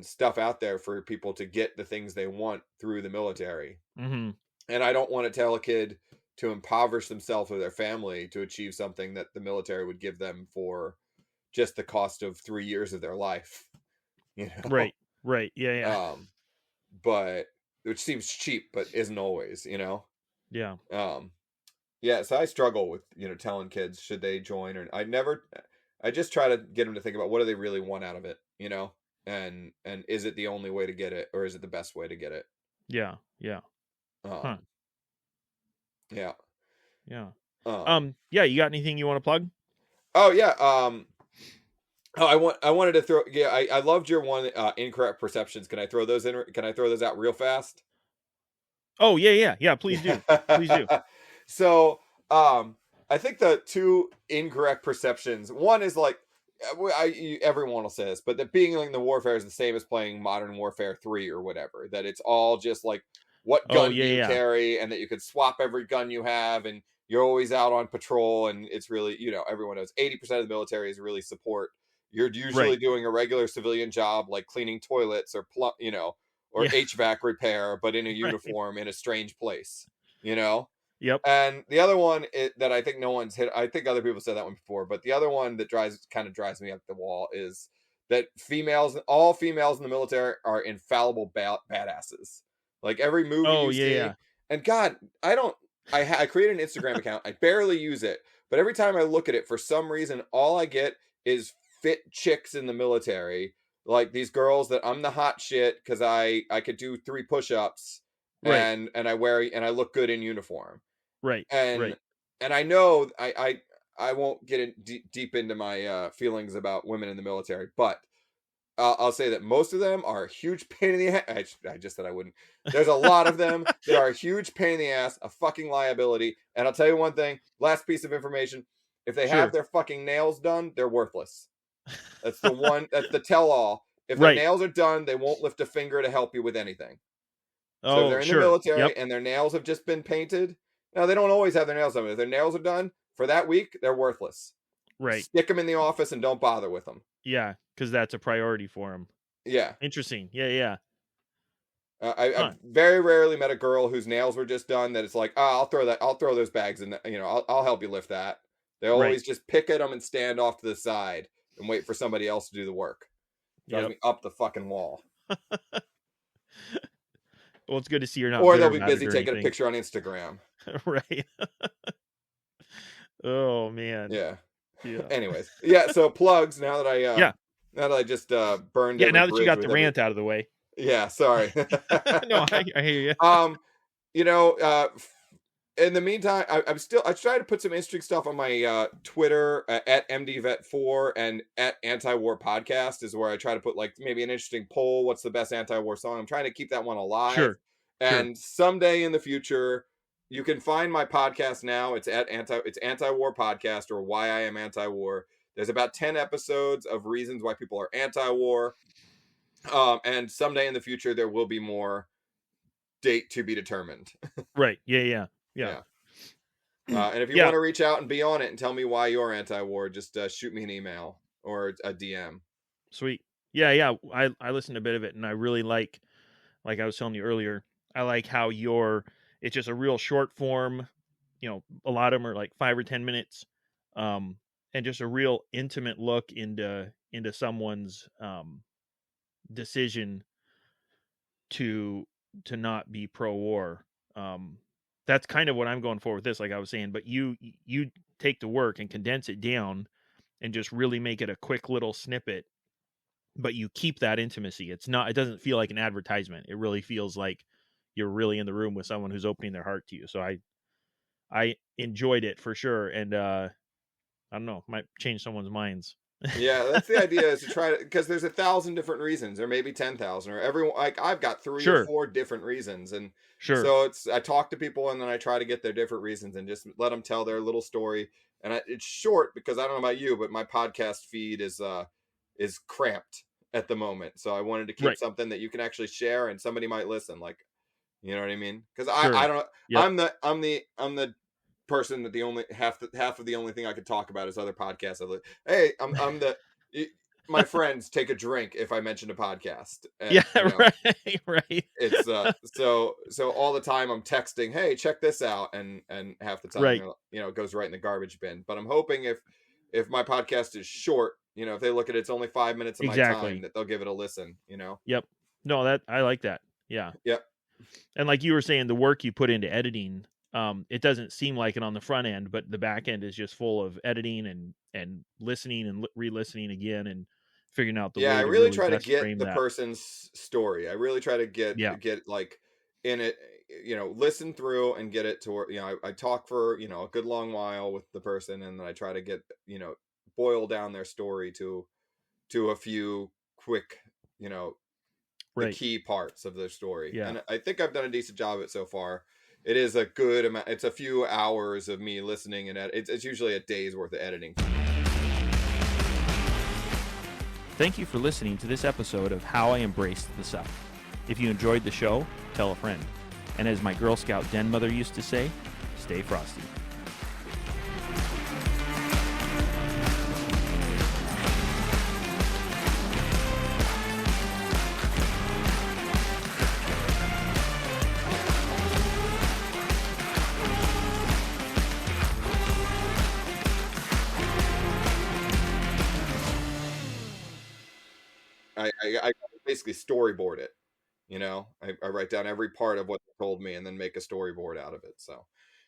stuff out there for people to get the things they want through the military. Hmm. And I don't want to tell a kid to impoverish themselves or their family to achieve something that the military would give them for just the cost of 3 years of their life, you know. Right. Right. Yeah. Yeah. um but which seems cheap but isn't always. Yeah. um yeah, so I struggle with, telling kids, should they join, or I just try to get them to think about, what do they really want out of it. And is it the only way to get it, or is it the best way to get it? Yeah. Yeah. Huh. um yeah. Yeah. um Yeah. You got anything you want to plug? oh yeah. Oh, I wanted to throw, yeah, I loved your one, incorrect perceptions. Can I throw those in? Can I throw those out real fast? Oh yeah. Yeah. Yeah. Please do. Please do. So, I think the two incorrect perceptions. One is, like, everyone will say this, but that being in the warfare is the same as playing Modern Warfare 3 or whatever. That it's all just like, what Oh gun do yeah. you Yeah. carry, and that you could swap every gun you have, and you're always out on patrol, and it's really, everyone knows 80% of the military is really support. You're usually Right. doing a regular civilian job, like cleaning toilets, or Yeah. HVAC repair, but in a Right. uniform in a strange place. You know. Yep. And the other one, that I think no one's hit, I think other people said that one before, but the other one that drives me up the wall is that all females in the military are infallible badasses. Like, every movie Oh you yeah. see, Yeah. and God, I created an Instagram account. I barely use it, but every time I look at it, for some reason, all I get is fit chicks in the military, like these girls that I'm the hot shit because I could do 3 push-ups Right. and I look good in uniform. Right. And Right. I know I won't get in deep into my feelings about women in the military, but I'll say that most of them are a huge pain in the ass. I just said I wouldn't. There's a lot of them that are a huge pain in the ass, a fucking liability. And I'll tell you one thing, last piece of information. If they have Sure. their fucking nails done, they're worthless. That's the tell all. If their Right. nails are done, they won't lift a finger to help you with anything. So if Oh, they're in the sure. Yep. military and their nails have just been painted, now they don't always have their nails done. If their nails are done for that week, they're worthless. Right. Stick them in the office and don't bother with them. Yeah, because that's a priority for them. Yeah. Interesting. Yeah. Yeah. I've Huh. very rarely met a girl whose nails were just done that it's like, I'll throw those bags in, I'll help you lift that. They Right. always just pick at them and stand off to the side and wait for somebody else to do the work. Drives Yep. me up the fucking wall. Well, it's good to see you're not Or bitter they'll be about it busy or taking a anything. picture on Instagram. Right. Oh man. Yeah. Yeah. Anyways, yeah. So plugs. Now that Yeah. I just burned Yeah. every Now that you bridge got the with every. rant out of the way. Yeah. Sorry. No, I hear you. You know, in the meantime, I try to put some interesting stuff on my Twitter at MDVet4 and at Anti-War Podcast is where I try to put like maybe an interesting poll. What's the best anti-war song? I'm trying to keep that one alive. Sure. Sure. And someday in the future, you can find my podcast now. It's Anti-War Podcast or Why I Am Anti-War. There's about 10 episodes of reasons why people are anti-war. And someday in the future, there will be more. Date to be determined. Right. Yeah. Yeah. And if you want to reach out and be on it and tell me why you're anti-war, just shoot me an email or a DM. Sweet. Yeah. I listened to a bit of it, and I really like I was telling you earlier, I like how it's just a real short form. A lot of them are like 5 or 10 minutes, and just a real intimate look into someone's decision to not be pro-war. That's kind of what I'm going for with this, like I was saying. But you take the work and condense it down, and just really make it a quick little snippet. But you keep that intimacy. It doesn't feel like an advertisement. It really feels like you're really in the room with someone who's opening their heart to you. So I enjoyed it for sure, and I don't know, might change someone's minds. Yeah, that's the idea, is to try to, because there's 1,000 different reasons, or maybe 10,000, or everyone. Like I've got 3 or Sure. 4 different reasons, and Sure. so I talk to people and then I try to get their different reasons and just let them tell their little story. And it's short because I don't know about you, but my podcast feed is cramped at the moment, so I wanted to keep Right. something that you can actually share and somebody might listen. Like, you know what I mean? Because Sure. I don't. Yep. I'm the person that the only half of the only thing I could talk about is other podcasts. Hey, I'm the my friends take a drink if I mention a podcast. And, Yeah. you know, Right. it's so all the time I'm texting, hey, check this out, and half the time Right. it goes right in the garbage bin. But I'm hoping if my podcast is short, if they look at it, it's only 5 minutes of my time, that they'll give it a listen. Yep. No, that I like that. Yeah. Yep. And like you were saying, the work you put into editing, it doesn't seem like it on the front end, but the back end is just full of editing and listening and re-listening again and figuring out the way I to really try to best get frame the that. person's story. I really try to get like in it, listen through and get it to where, I talk for, a good long while with the person, and then I try to get, boil down their story to a few quick, the key parts of their story. Yeah. And I think I've done a decent job of it so far. It is a good amount. It's a few hours of me listening, and it's usually a day's worth of editing. Thank you for listening to this episode of How I Embraced the Suck. If you enjoyed the show, tell a friend. And as my Girl Scout den mother used to say, stay frosty. I basically storyboard it. I write down every part of what they told me and then make a storyboard out of it. So